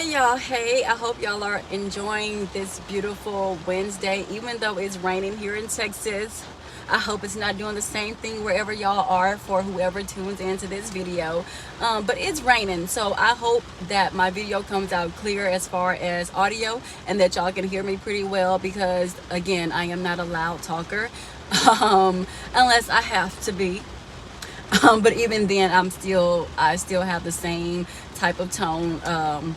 Hey y'all, hey, I hope y'all are enjoying this beautiful Wednesday, even though it's raining here in Texas. I hope it's not doing the same thing wherever y'all are for whoever tunes into this video. But it's raining, so I hope that my video comes out clear as far as audio and that y'all can hear me pretty well because, again, I am not a loud talker unless I have to be. But even then, I still have the same type of tone.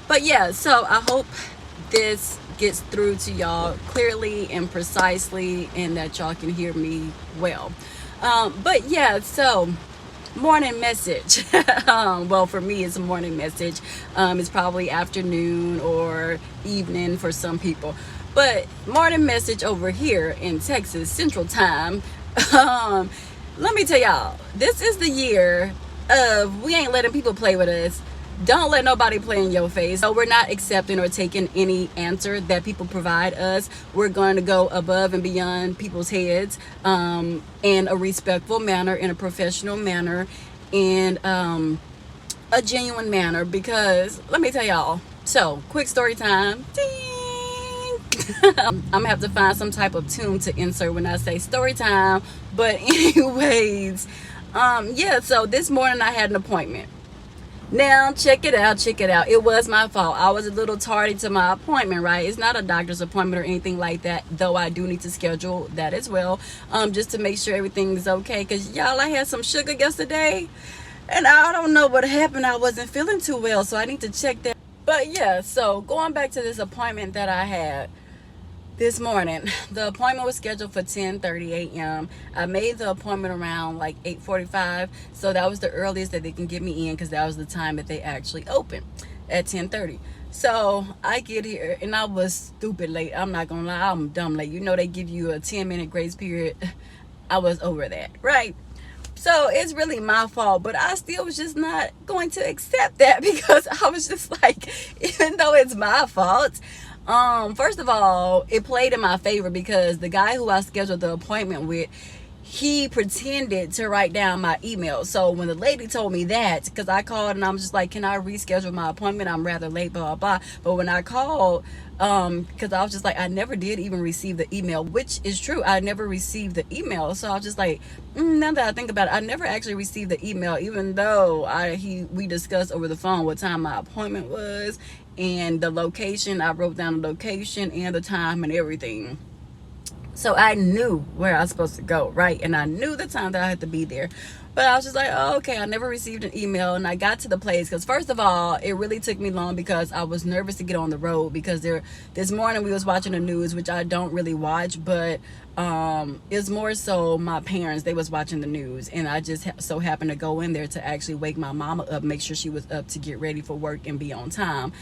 But yeah, so I hope this gets through to y'all clearly and precisely and that y'all can hear me well. But yeah, so morning message. Well, for me, it's a morning message. It's probably afternoon or evening for some people. But morning message over here in Texas, Central Time. Let me tell y'all, this is the year of we ain't letting people play with us. Don't let nobody play in your face. So we're not accepting or taking any answer that people provide us. We're going to go above and beyond people's heads in a respectful manner, in a professional manner, in a genuine manner. Because let me tell y'all, so quick story time. Ding! I'm gonna have to find some type of tune to insert when I say story time. But anyways, yeah, so this morning I had an appointment. Now, check it out. It was my fault. I was a little tardy to my appointment, right? It's not a doctor's appointment or anything like that, though I do need to schedule that as well, just to make sure everything's okay. Because, y'all, I had some sugar yesterday, and I don't know what happened. I wasn't feeling too well, so I need to check that. But, yeah, so going back to this appointment that I had this morning, the appointment was scheduled for 10:30 a.m. I made the appointment around like 8:45, so that was the earliest that they can get me in because that was the time that they actually opened at 10:30. So I get here and I was stupid late. I'm not gonna lie, I'm dumb late. You know they give you a 10-minute grace period. I was over that, right? So it's really my fault, but I still was just not going to accept that because I was just like, even though it's my fault, first of all, it played in my favor because the guy who I scheduled the appointment with, he pretended to write down my email. So when the lady told me that, because I called and I was just like, can I reschedule my appointment? I'm rather late, blah, blah, blah. But when I called, because I was just like, I never did even receive the email, which is true. I never received the email. So I was just like, now that I think about it, I never actually received the email, even though we discussed over the phone what time my appointment was and the location. I wrote down the location and the time and everything. So I knew where I was supposed to go, right? And I knew the time that I had to be there. But I was just like, oh, okay, I never received an email. And I got to the place because, first of all, it really took me long because I was nervous to get on the road because this morning we was watching the news, which I don't really watch, but it's more so my parents, they was watching the news. And I just so happened to go in there to actually wake my mama up, make sure she was up to get ready for work and be on time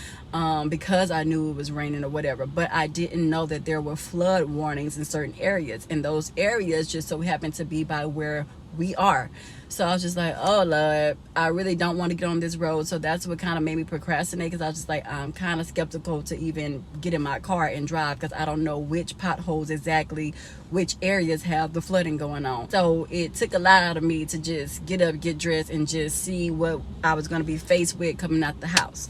because I knew it was raining or whatever. But I didn't know that there were flood warnings in certain areas. And those areas just so happened to be by where we are. So I was just like, oh Lord, I really don't want to get on this road. So that's what kind of made me procrastinate, because I was just like, I'm kind of skeptical to even get in my car and drive because I don't know which potholes exactly, which areas have the flooding going on. So it took a lot out of me to just get up, get dressed, and just see what I was going to be faced with coming out the house.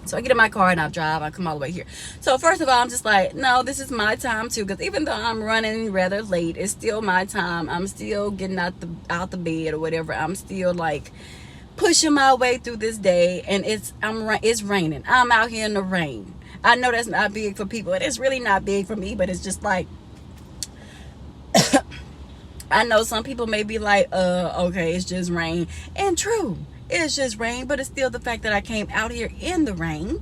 So I get in my car and I drive. I come all the way here. So first of all, I'm just like, no, this is my time too. Because even though I'm running rather late, it's still my time. I'm still getting out the bed or whatever. I'm still like pushing my way through this day. And it's raining. I'm out here in the rain. I know that's not big for people. And it's really not big for me. But it's just like, I know some people may be like, okay, it's just rain. And true. It's just rain, but it's still the fact that I came out here in the rain.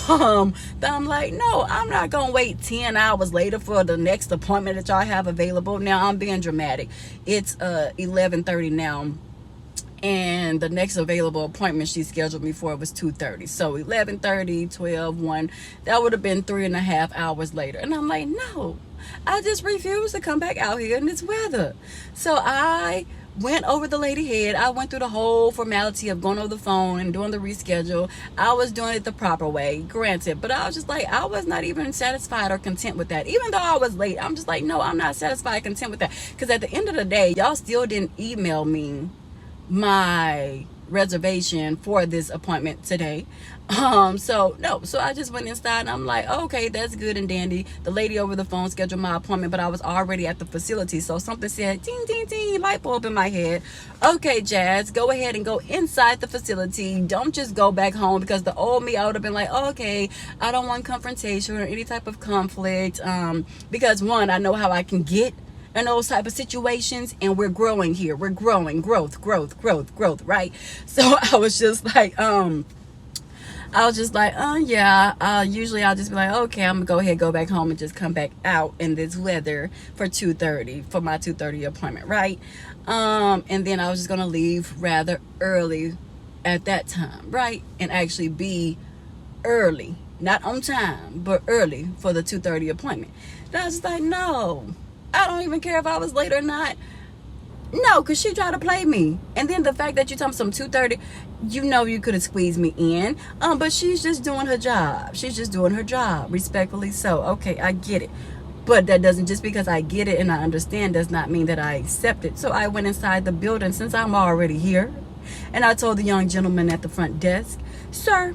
That I'm like, no, I'm not gonna wait 10 hours later for the next appointment that y'all have available. Now I'm being dramatic. It's 11:30 now, and the next available appointment she scheduled me for was 2:30. So 11:30, 12, 1, that would have been 3.5 hours later. And I'm like, no, I just refuse to come back out here in this weather. So I went over the lady head. I went through the whole formality of going over the phone and doing the reschedule. I was doing it the proper way, granted, but I was just like, I was not even satisfied or content with that. Even though I was late, I'm just like, no, I'm not satisfied, content with that. Because at the end of the day, y'all still didn't email me my reservation for this appointment today. So I just went inside and I'm like, okay, that's good and dandy. The lady over the phone scheduled my appointment, but I was already at the facility, so something said ding ding ding, light bulb in my head. Okay, Jazz, go ahead and go inside the facility. Don't just go back home, because the old me, I would have been like, oh, okay, I don't want confrontation or any type of conflict, because one, I know how I can get in those type of situations, and we're growing here. We're growing, growth, right? So I was just like, yeah, usually I'll just be like, okay, I'm gonna go ahead, go back home and just come back out in this weather for 2:30 for my 2:30 appointment, right? And then I was just gonna leave rather early at that time, right? And actually be early, not on time, but early for the 2:30 appointment. And I was just like, no, I don't even care if I was late or not. No, because she tried to play me. And then the fact that you told me some 2:30, you know you could have squeezed me in. But she's just doing her job. She's just doing her job, respectfully so. Okay, I get it. But that doesn't, just because I get it and I understand, does not mean that I accept it. So I went inside the building, since I'm already here. And I told the young gentleman at the front desk, sir,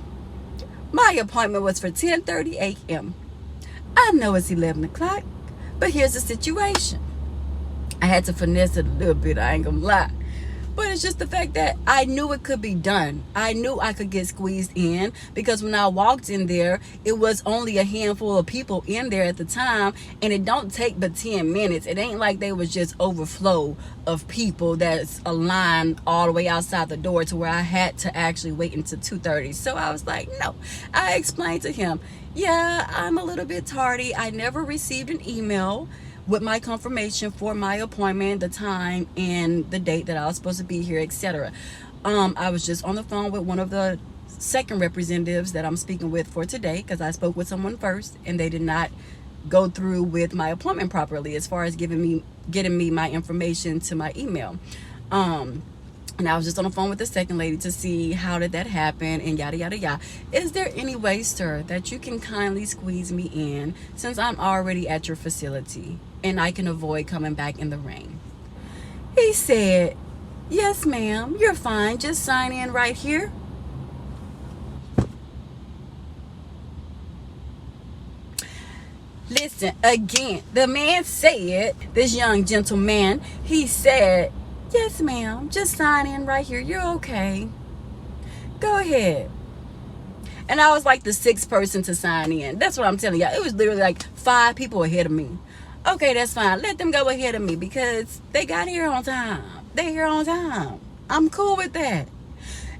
my appointment was for 10:30 a.m. I know it's 11 o'clock, but here's the situation. I had to finesse it a little bit, I ain't gonna lie. But it's just the fact that I knew it could be done. I knew I could get squeezed in, because when I walked in there, it was only a handful of people in there at the time, and it don't take but 10 minutes. It ain't like they was just overflow of people that's a line all the way outside the door to where I had to actually wait until 2:30. So I was like, no. I explained to him, yeah, I'm a little bit tardy. I never received an email with my confirmation for my appointment, the time and the date that I was supposed to be here, etc. I was just on the phone with one of the second representatives that I'm speaking with for today, because I spoke with someone first and they did not go through with my appointment properly as far as getting me my information to my email. And I was just on the phone with the second lady to see how did that happen and yada yada yada. Is there any way, sir, that you can kindly squeeze me in, since I'm already at your facility and I can avoid coming back in the rain? He said, yes ma'am, you're fine, just sign in right here. Listen, again, the man said, this young gentleman, he said, yes ma'am, just sign in right here, you're okay, go ahead. And I was like the sixth person to sign in. That's what I'm telling y'all. It was literally like 5 people ahead of me. Okay, that's fine, let them go ahead of me, because they got here on time. They're here on time. I'm cool with that,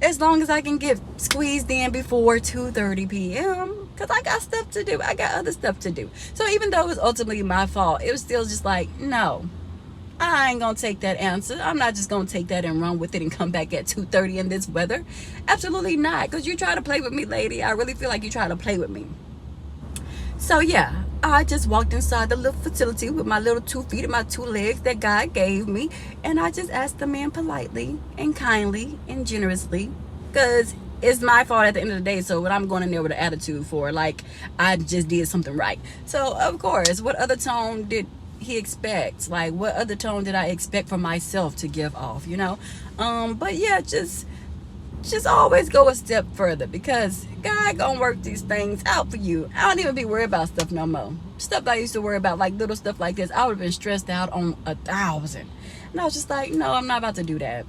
as long as I can get squeezed in before 2:30 p.m. because I got stuff to do. I got other stuff to do. So even though it was ultimately my fault, it was still just like, no, I ain't gonna take that answer. I'm not just gonna take that and run with it and come back at 2:30 in this weather. Absolutely not. Because you try to play with me, lady. I really feel like you try to play with me. So yeah, I just walked inside the little facility with my little 2 feet and my 2 legs that God gave me, and I just asked the man politely and kindly and generously, because it's my fault at the end of the day. So what I'm going in there with an attitude for, like I just did something right. So of course, what other tone did he expect? Like, what other tone did I expect for myself to give off, you know? But yeah, just always go a step further, because God gonna work these things out for you. I don't even be worried about stuff no more. Stuff that I used to worry about, like little stuff like this, I would have been stressed out on 1,000. And I was just like, no, I'm not about to do that.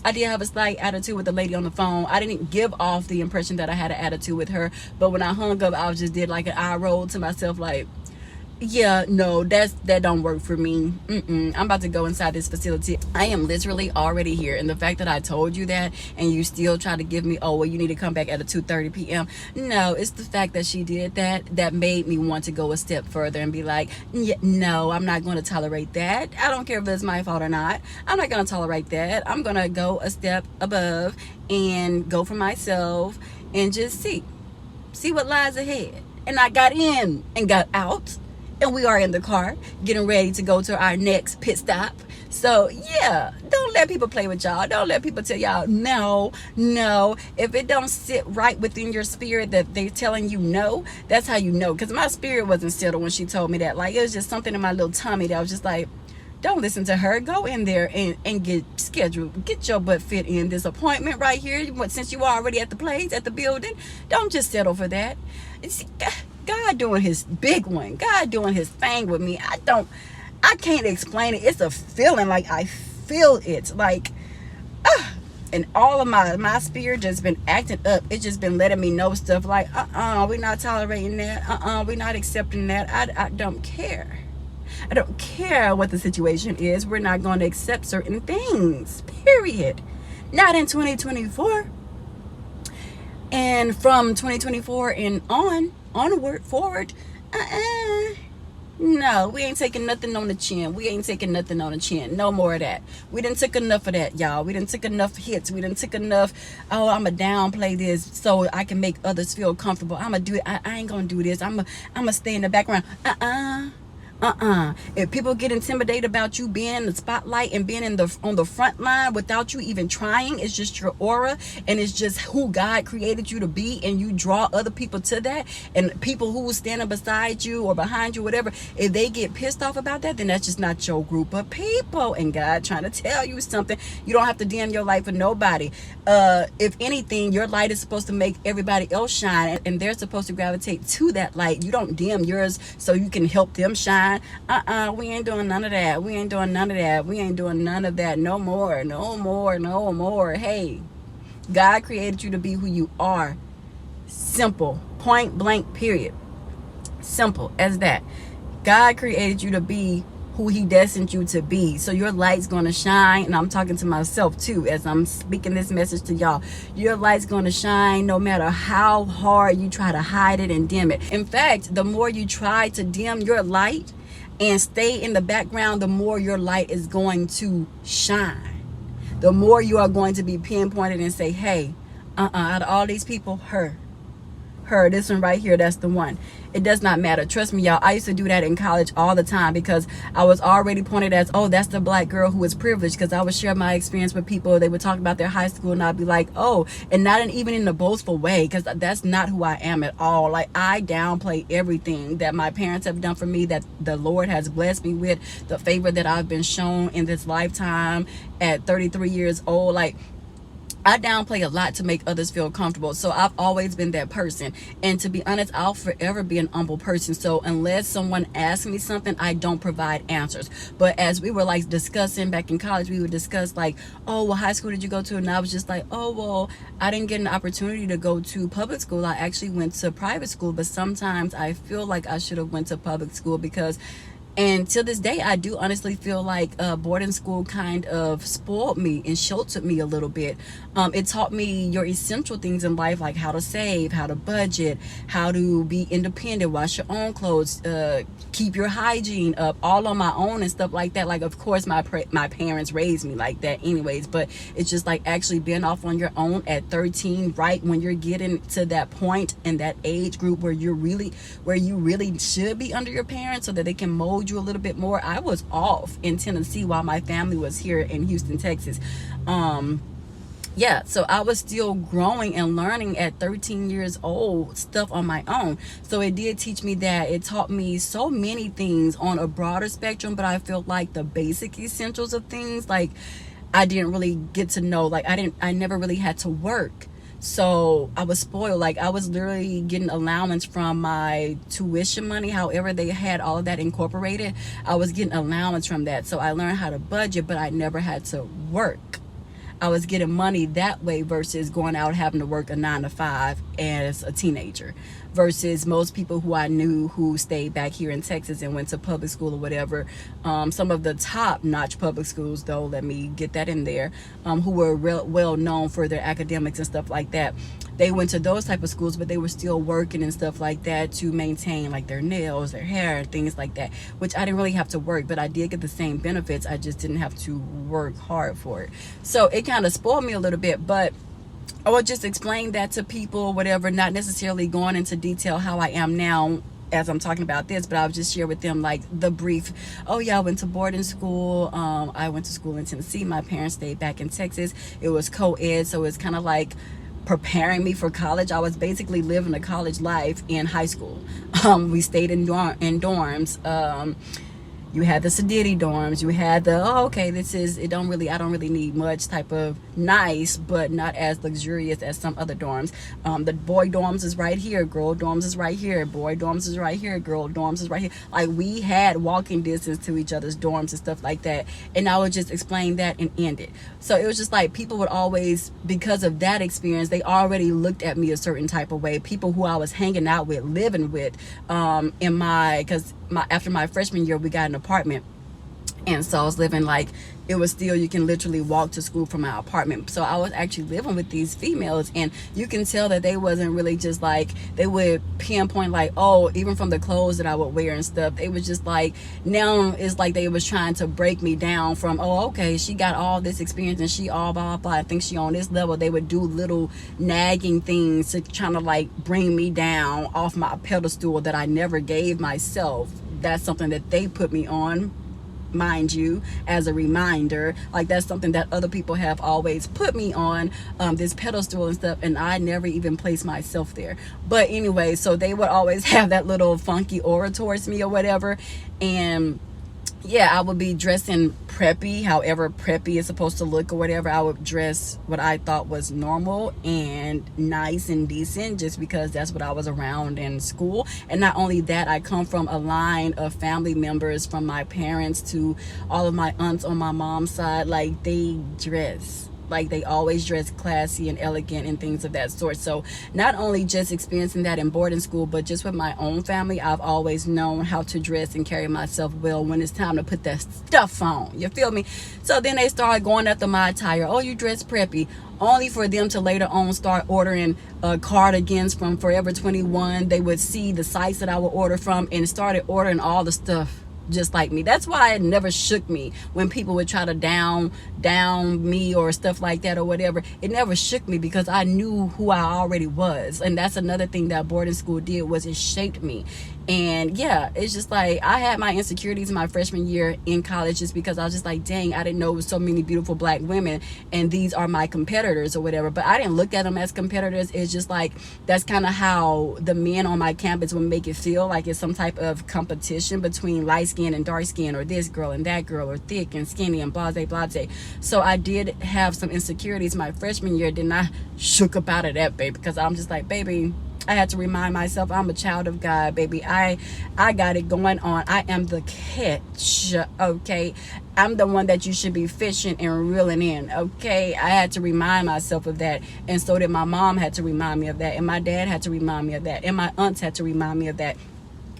I did have a slight attitude with the lady on the phone. I didn't give off the impression that I had an attitude with her, but when I hung up, I just did like an eye roll to myself, like, yeah, no, that don't work for me. I'm about to go inside this facility. I am literally already here, and the fact that I told you that and you still try to give me, oh well, you need to come back at a 2:30 p.m. No, it's the fact that she did that made me want to go a step further and be like, yeah, no, I'm not going to tolerate that. I don't care if it's my fault or not. I'm not going to tolerate that. I'm going to go a step above and go for myself and just see what lies ahead. And I got in and got out, and we are in the car getting ready to go to our next pit stop. So yeah, don't let people play with y'all. Don't let people tell y'all no. If it don't sit right within your spirit that they're telling you no, that's how you know. Because my spirit wasn't settled when she told me that. Like, it was just something in my little tummy that was just like, Don't listen to her. Go in there and get scheduled. Get your butt fit in this appointment right here. But since you are already at the place, at the building, don't just settle for that. It's God doing his big one. God doing his thing with me. I can't explain it. It's a feeling, like I feel it. Like, and all of my spirit just been acting up. It's just been letting me know stuff like, we're not tolerating that. We're not accepting that. I don't care. I don't care what the situation is. We're not going to accept certain things, period. Not in 2024. And from 2024 and onward, forward, no, we ain't taking nothing on the chin. We ain't taking nothing on the chin. No more of that. We done took enough of that, y'all. We done took enough hits. We done took enough, I'ma downplay this so I can make others feel comfortable. I'ma do it. I ain't gonna do this. I'ma stay in the background. If people get intimidated about you being in the spotlight and being on the front line without you even trying, it's just your aura and it's just who God created you to be, and you draw other people to that, and people who standing beside you or behind you, whatever, if they get pissed off about that, then that's just not your group of people. And God trying to tell you something. You don't have to dim your light for nobody. If anything, your light is supposed to make everybody else shine, and they're supposed to gravitate to that light. You don't dim yours so you can help them shine. We ain't doing none of that. We ain't doing none of that. We ain't doing none of that. No more. No more. No more. Hey, God created you to be who you are. Simple. Point blank, period. Simple as that. God created you to be who he destined you to be. So your light's going to shine. And I'm talking to myself too as I'm speaking this message to y'all. Your light's going to shine no matter how hard you try to hide it and dim it. In fact, the more you try to dim your light and stay in the background, the more your light is going to shine. The more you are going to be pinpointed and say, hey, out of all these people, her, this one right here, that's the one. It does not matter. Trust me, y'all. I used to do that in college all the time because I was already pointed as, oh, that's the black girl who is privileged, because I would share my experience with people. They would talk about their high school and I'd be like, oh, and not even in a boastful way, because that's not who I am at all. Like, I downplay everything that my parents have done for me, that the Lord has blessed me with, the favor that I've been shown in this lifetime at 33 years old. Like, I downplay a lot to make others feel comfortable. So I've always been that person. And to be honest, I'll forever be an humble person. So unless someone asks me something, I don't provide answers. But as we were like discussing back in college, we would discuss like, oh, what high school did you go to? And I was just like, oh, well, I didn't get an opportunity to go to public school. I actually went to private school. But sometimes I feel like I should have went to public school because, and to this day, I do honestly feel like boarding school kind of spoiled me and sheltered me a little bit. It taught me your essential things in life, like how to save, how to budget, how to be independent, wash your own clothes, keep your hygiene up, all on my own and stuff like that. Like, of course, my parents raised me like that anyways, but it's just like actually being off on your own at 13, right when you're getting to that point in that age group where you really should be under your parents so that they can mold you a little bit more. I was off in Tennessee while my family was here in Houston, Texas. Yeah, so I was still growing and learning at 13 years old stuff on my own. So it did teach me that. It taught me so many things on a broader spectrum, but I feel like the basic essentials of things, like I didn't really get to know. Like I never really had to work. So I was spoiled. Like I was literally getting allowance from my tuition money. However, they had all of that incorporated. I was getting allowance from that. So I learned how to budget, but I never had to work. I was getting money that way versus going out having to work a 9 to 5 as a teenager, versus most people who I knew who stayed back here in Texas and went to public school or whatever. Some of the top-notch public schools, though, let me get that in there, who were well known for their academics and stuff like that. They went to those type of schools, but they were still working and stuff like that to maintain like their nails, their hair, and things like that, which I didn't really have to work, but I did get the same benefits. I just didn't have to work hard for it. So it kind of spoiled me a little bit, but I would just explain that to people, whatever, not necessarily going into detail how I am now as I'm talking about this, but I'll just share with them like the brief. Oh yeah, I went to boarding school. I went to school in Tennessee. My parents stayed back in Texas. It was co-ed, so it's kind of like preparing me for college. I was basically living a college life in high school. We stayed in dorms. You had the sedity dorms. You had the, oh, okay, this is, I don't really need much type of nice, but not as luxurious as some other dorms. The boy dorms is right here. Girl dorms is right here. Boy dorms is right here. Girl dorms is right here. Like, we had walking distance to each other's dorms and stuff like that. And I would just explain that and end it. So it was just like, people would always, because of that experience, they already looked at me a certain type of way. People who I was hanging out with, living with, after my freshman year, we got an apartment. And so I was living, like, it was still, you can literally walk to school from my apartment. So I was actually living with these females, and you can tell that they wasn't really just like, they would pinpoint like, oh, even from the clothes that I would wear and stuff, they was just like, now it's like they was trying to break me down from, oh, okay, she got all this experience and she all blah, blah, blah, I think she on this level. They would do little nagging things to trying to like bring me down off my pedestal that I never gave myself. That's something that they put me on, mind you, as a reminder. Like, that's something that other people have always put me on, this pedestal and stuff, and I never even placed myself there. But anyway, so they would always have that little funky aura towards me or whatever. And yeah, I would be dressing preppy, however preppy is supposed to look or whatever. I would dress what I thought was normal and nice and decent, just because that's what I was around in school. And not only that, I come from a line of family members, from my parents to all of my aunts on my mom's side. Like, they dress, like, they always dress classy and elegant and things of that sort. So not only just experiencing that in boarding school, but just with my own family, I've always known how to dress and carry myself well when it's time to put that stuff on. You feel me? So then they started going after my attire. Oh, you dress preppy. Only for them to later on start ordering cardigans from Forever 21. They would see the sites that I would order from and started ordering all the stuff just like me. That's why it never shook me when people would try to down me or stuff like that or whatever. It never shook me, because I knew who I already was. And that's another thing that boarding school did, was it shaped me. And yeah, it's just like, I had my insecurities in my freshman year in college, just because I was just like, dang, I didn't know it was so many beautiful black women and these are my competitors or whatever. But I didn't look at them as competitors. It's just like, that's kind of how the men on my campus would make it feel, like it's some type of competition between light skin and dark skin, or this girl and that girl, or thick and skinny and blase blase. So I did have some insecurities my freshman year. Then I shook up out of that, baby, because I'm just like, baby, I had to remind myself, I'm a child of God, baby. I got it going on. I am the catch, okay? I'm the one that you should be fishing and reeling in, okay? I had to remind myself of that. And so did my mom had to remind me of that. And my dad had to remind me of that. And my aunts had to remind me of that.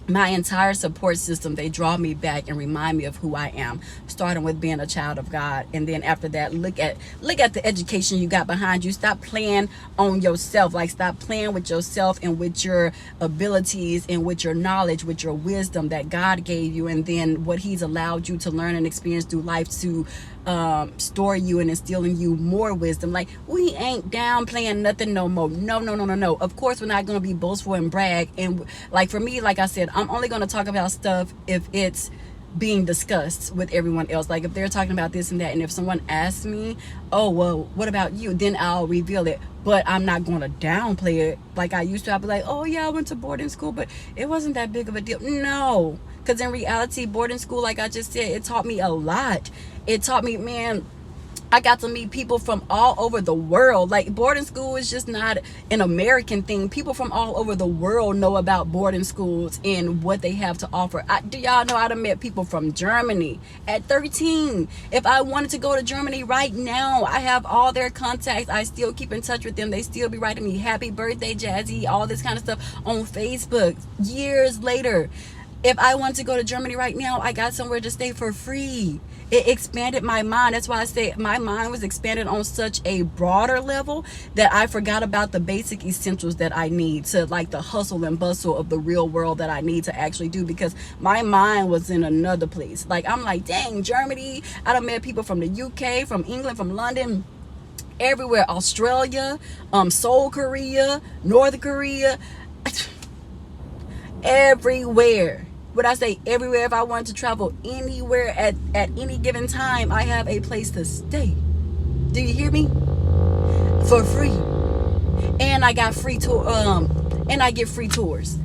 My entire support system, they draw me back and remind me of who I am, starting with being a child of God. And then after that, look at the education you got behind you. Stop playing on yourself. Like, stop playing with yourself and with your abilities and with your knowledge, with your wisdom that God gave you, and then what he's allowed you to learn and experience through life to store you and instill in you more wisdom. Like, we ain't downplaying nothing no more. No. Of course, we're not going to be boastful and brag. And like, for me, like I said, I'm only going to talk about stuff if it's being discussed with everyone else. Like, if they're talking about this and that, and if someone asks me, oh, well, what about you? Then I'll reveal it. But I'm not going to downplay it like I used to. I'll be like, oh yeah, I went to boarding school, but it wasn't that big of a deal. No, because in reality, boarding school, like I just said, it taught me a lot. It taught me, man, I got to meet people from all over the world. Like, boarding school is just not an American thing. People from all over the world know about boarding schools and what they have to offer. Do y'all know I done met people from Germany at 13? If I wanted to go to Germany right now, I have all their contacts. I still keep in touch with them. They still be writing me happy birthday, Jazzy, all this kind of stuff on Facebook years later. If I want to go to Germany right now, I got somewhere to stay for free. It expanded my mind. That's why I say my mind was expanded on such a broader level that I forgot about the basic essentials that I need to, like, the hustle and bustle of the real world that I need to actually do, because my mind was in another place. Like, I'm like, dang, Germany. I done met people from the UK, from England, from London, everywhere. Australia, Seoul, Korea, North Korea, everywhere. Would I say everywhere? If I wanted to travel anywhere at any given time, I have a place to stay. Do you hear me? For free. And I got free tour and I get free tours.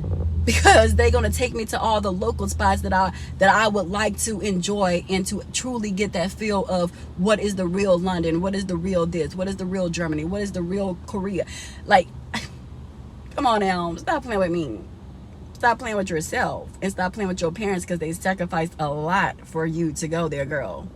because they're going to take me to all the local spots that I would like to enjoy, and to truly get that feel of what is the real London, what is the real this, what is the real Germany, what is the real Korea. Like, come on now, stop playing with me. Stop playing with yourself, and stop playing with your parents, because they sacrificed a lot for you to go there, girl.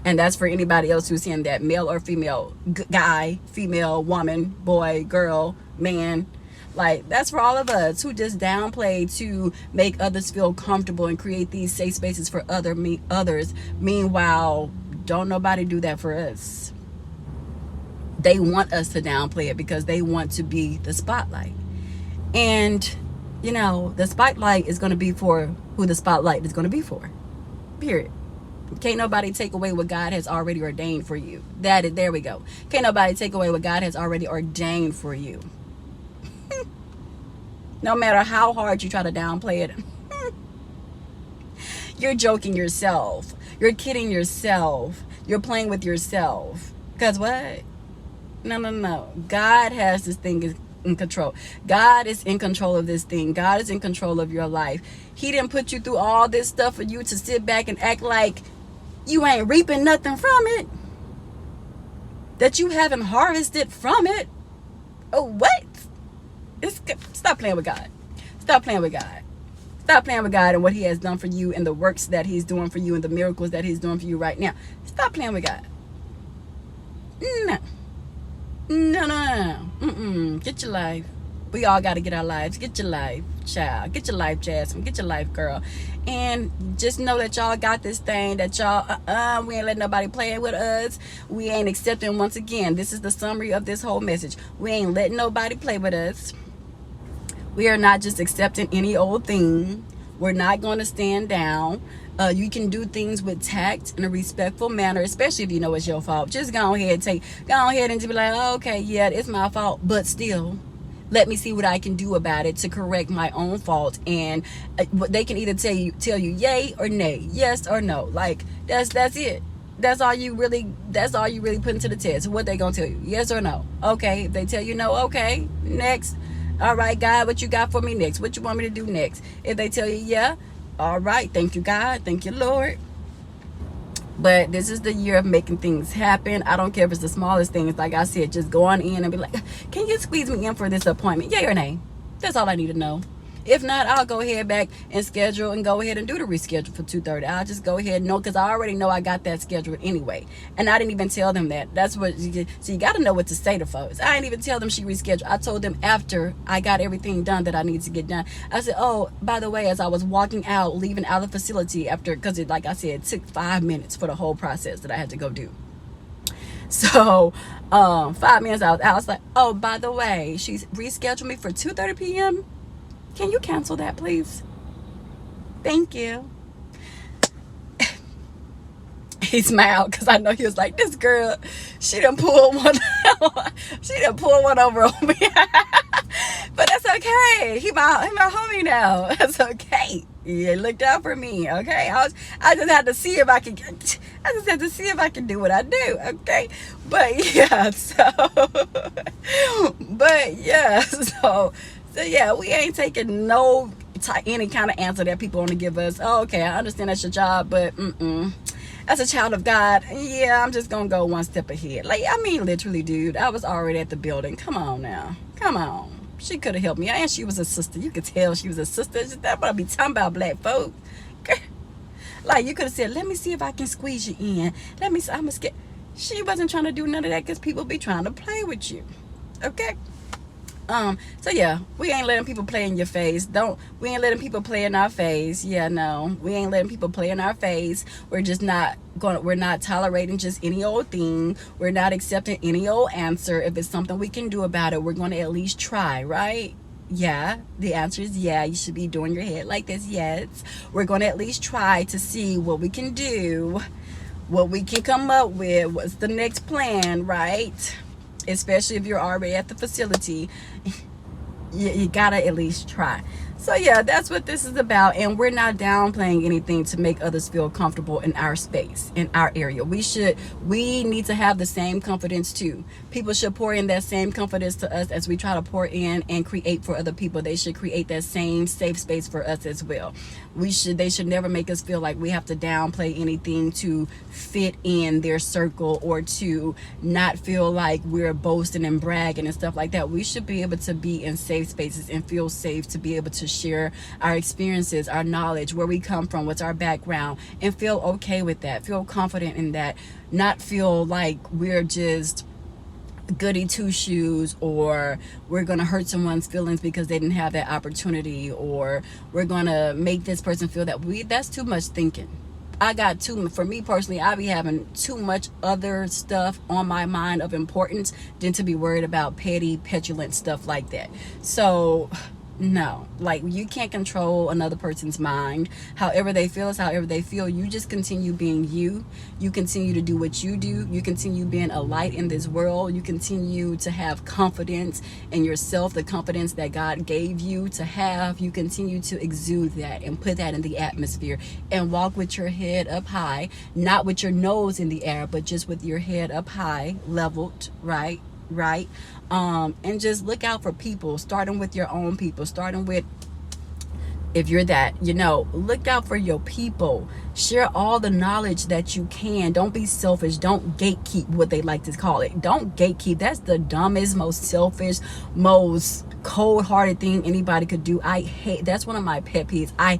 And that's for anybody else who's in that, male or female, guy, female, woman, boy, girl, man. Like, that's for all of us who just downplay to make others feel comfortable and create these safe spaces for others. Meanwhile, don't nobody do that for us. They want us to downplay it because they want to be the spotlight. And, you know, the spotlight is going to be for who the spotlight is going to be for. Period. Can't nobody take away what God has already ordained for you. There we go. Can't nobody take away what God has already ordained for you. No matter how hard you try to downplay it, you're joking yourself. You're kidding yourself. You're playing with yourself. Because what? No. God has this thing in control. God is in control of this thing. God is in control of your life. He didn't put you through all this stuff for you to sit back and act like you ain't reaping nothing from it. That you haven't harvested from it. Oh, what? Stop playing with God. Stop playing with God. Stop playing with God and what he has done for you, and the works that he's doing for you, and the miracles that he's doing for you right now. Stop playing with God. No. Get your life. We all got to get our lives. Get your life, child. Get your life, Jasmine. Get your life, girl. And just know that y'all got this thing, that y'all, we ain't letting nobody play with us. We ain't accepting, once again, this is the summary of this whole message. We ain't letting nobody play with us. We are not just accepting any old thing. We're not going to stand down. You can do things with tact in a respectful manner, especially if you know it's your fault. Just go ahead and just be like, oh, okay, yeah, it's my fault, but still, let me see what I can do about it to correct my own fault. And they can either tell you yay or nay, yes or no. Like, that's it. That's all you really put into the test. What they gonna tell you, yes or no? Okay, if they tell you no, okay, next. All right, God, what you got for me next? What you want me to do next? If they tell you yeah, all right, thank you, God, thank you, Lord. But this is the year of making things happen. I don't care if it's the smallest things. Like I said, just go on in and be like, can you squeeze me in for this appointment? Yay or nay? That's all I need to know. If not, I'll go ahead back and schedule and go ahead and do the reschedule for 2:30. I'll just go ahead and know, because I already know I got that scheduled anyway. And I didn't even tell them that. That's what so you got to know what to say to folks. I didn't even tell them she rescheduled. I told them after I got everything done that I need to get done. I said, oh, by the way, as I was walking out, leaving out of the facility after, because like I said, it took 5 minutes for the whole process that I had to go do. So 5 minutes out, I was like, oh, by the way, she's rescheduled me for 2:30 p.m. Can you cancel that, please? Thank you. He smiled, because I know he was like, this girl, she done pulled one over on me. But that's okay. He my homie now. That's okay. He looked out for me. Okay. I just had to see if I could do what I do. Okay. But yeah, so yeah, we ain't taking any kind of answer that people want to give us. Oh, okay, I understand that's your job, but as a child of God, yeah, I'm just gonna go one step ahead. Like, I mean, literally, dude, I was already at the building. Come on now, come on. She could have helped me, and she was a sister. You could tell she was a sister. Just that what I be talking about, black folk. Like, you could have said, let me see if I can squeeze you in. I'm scared. She wasn't trying to do none of that, because people be trying to play with you. Okay. So yeah, we ain't letting people play in your face. We ain't letting people play in our face. Yeah, no, we ain't letting people play in our face. We're not tolerating just any old thing. We're not accepting any old answer. If it's something we can do about it, we're going to at least try, right? Yeah, the answer is yeah. You should be doing your head like this. Yes, we're going to at least try to see what we can do, what we can come up with, what's the next plan, right? Especially if you're already at the facility. you gotta at least try. So yeah, that's what this is about. And we're not downplaying anything to make others feel comfortable in our space, in our area. We need to have the same confidence too. People should pour in that same confidence to us as we try to pour in and create for other people. They should create that same safe space for us as well. They should never make us feel like we have to downplay anything to fit in their circle, or to not feel like we're boasting and bragging and stuff like that. We should be able to be in safe spaces and feel safe to be able to share our experiences, our knowledge, where we come from, what's our background, and feel okay with that, feel confident in that, not feel like we're just goody two shoes, or we're gonna hurt someone's feelings because they didn't have that opportunity, or we're gonna make this person feel that that's too much thinking. For me personally, I be having too much other stuff on my mind of importance than to be worried about petty, petulant stuff like that. So no, like, you can't control another person's mind. However they feel is however they feel. You just continue being you. You continue to do what you do. You continue being a light in this world. You continue to have confidence in yourself, the confidence that God gave you to have. You continue to exude that and put that in the atmosphere, and walk with your head up high, not with your nose in the air, but just with your head up high, leveled, right? And just look out for people, starting with your own people, starting with, if you're that, look out for your people. Share all the knowledge that you can. Don't be selfish. Don't gatekeep, what they like to call it. Don't gatekeep. That's the dumbest, most selfish, most cold-hearted thing anybody could do. That's one of my pet peeves. I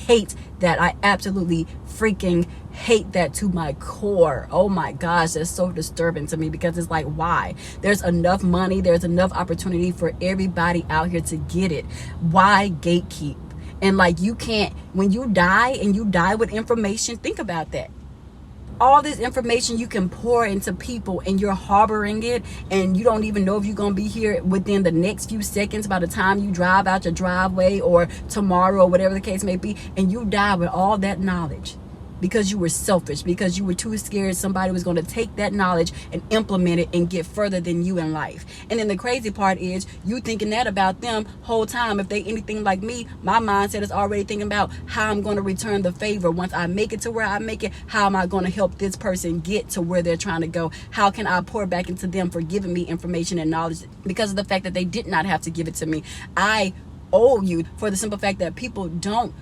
hate that. I absolutely freaking hate that to my core. Oh my gosh, that's so disturbing to me, because it's like, why? There's enough money, there's enough opportunity for everybody out here to get it. Why gatekeep? And like, you can't, when you die and you die with information, think about that. All this information you can pour into people, and you're harboring it, and you don't even know if you're going to be here within the next few seconds by the time you drive out your driveway, or tomorrow, or whatever the case may be, and you die with all that knowledge because you were selfish, because you were too scared somebody was going to take that knowledge and implement it and get further than you in life. And then the crazy part is, you thinking that about them whole time. If they anything like me, my mindset is already thinking about how I'm going to return the favor. Once I make it to where I make it, how am I going to help this person get to where they're trying to go? How can I pour back into them for giving me information and knowledge, because of the fact that they did not have to give it to me? I owe you, for the simple fact that people don't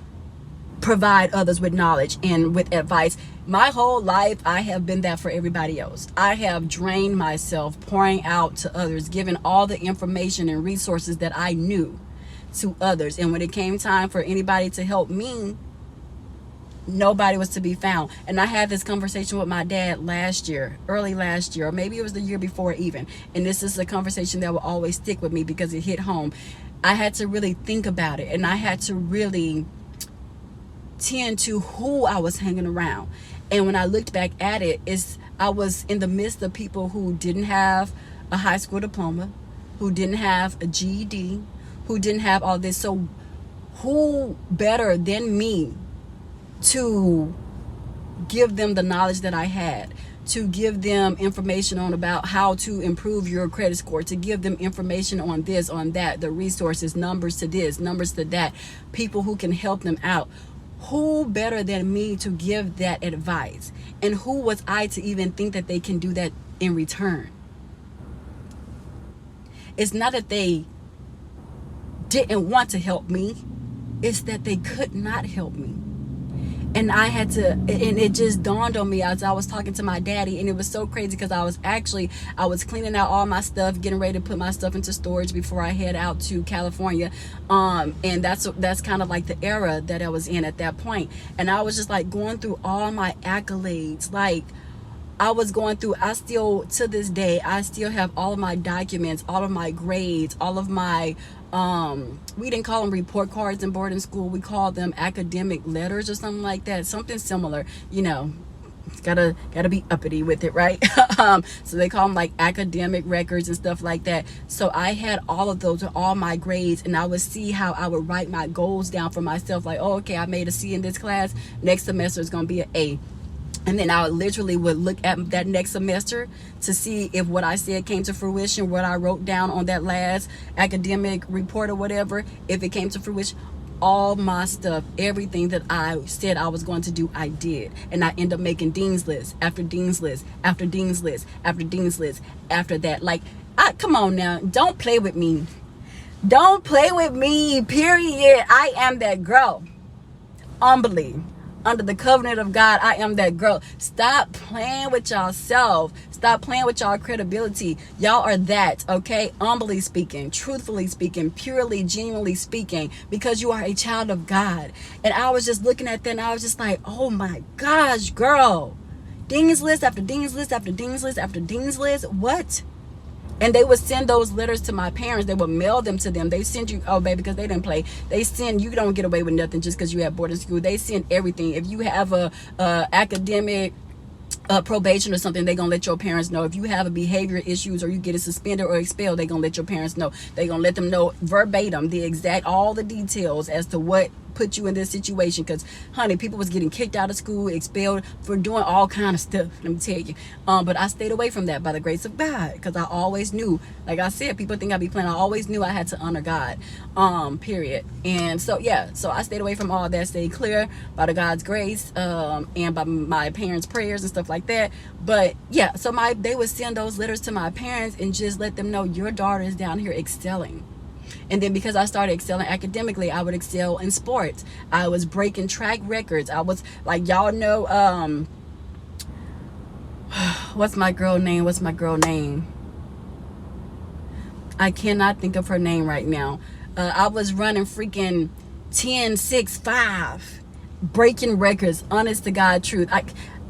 provide others with knowledge and with advice. My whole life, I have been that for everybody else. I have drained myself, pouring out to others, giving all the information and resources that I knew to others. And when it came time for anybody to help me, nobody was to be found. And I had this conversation with my dad early last year, or maybe it was the year before even. And this is a conversation that will always stick with me because it hit home. I had to really think about it, and I had to really tend to who I was hanging around. And when I looked back at it, I was in the midst of people who didn't have a high school diploma, who didn't have a GED, who didn't have all this. So who better than me to give them the knowledge that I had, to give them information on about how to improve your credit score, to give them information on this, on that, the resources, numbers to this, numbers to that, people who can help them out. Who better than me to give that advice? And who was I to even think that they can do that in return? It's not that they didn't want to help me. It's that they could not help me. And and it just dawned on me as I was talking to my daddy, and it was so crazy because I was cleaning out all my stuff, getting ready to put my stuff into storage before I head out to California. And that's kind of like the era that I was in at that point. And I was just like going through all my accolades. Like, to this day, I still have all of my documents, all of my grades, all of my, we didn't call them report cards in boarding school. We called them academic letters or something like that. Something similar, gotta be uppity with it, right? So they call them like academic records and stuff like that. So I had all of those with all my grades, and I would see how I would write my goals down for myself. Like, oh, okay, I made a C in this class. Next semester is going to be an A. And then I literally would look at that next semester to see if what I said came to fruition, what I wrote down on that last academic report or whatever, if it came to fruition. All my stuff, everything that I said I was going to do, I did. And I end up making dean's list after dean's list after dean's list after dean's list after that. Like, come on now, don't play with me. Don't play with me, period. I am that girl. Humbly, under the covenant of God, I am that girl. Stop playing with yourself. Stop playing with y'all credibility. Y'all are that, okay? Humbly speaking, truthfully speaking, purely, genuinely speaking, because you are a child of God. And I was just looking at that and I was just like, oh my gosh, girl. Dean's list after dean's list after dean's list after dean's list. What? And they would send those letters to my parents. They would mail them to them. They send you, oh baby, because they didn't play. They send, you don't get away with nothing just because you have boarding school. They send everything. If you have a academic probation or something, they gonna let your parents know. If you have a behavior issues or you get a suspended or expelled, they gonna let your parents know. They gonna let them know verbatim the exact, all the details as to what put you in this situation. Because honey, people was getting kicked out of school, expelled for doing all kind of stuff, let me tell you. But I stayed away from that by the grace of God, because I always knew, like I said, people think I be playing, I always knew I had to honor God, period. And so yeah, so I stayed away from all that, stayed clear by the God's grace, and by my parents' prayers and stuff like that. But yeah, so they would send those letters to my parents and just let them know, your daughter is down here excelling. And then because I started excelling academically, I would excel in sports. I was breaking track records. I was, like, y'all know, what's my girl name? I cannot think of her name right now. I was running freaking 10.65, breaking records, honest to God truth.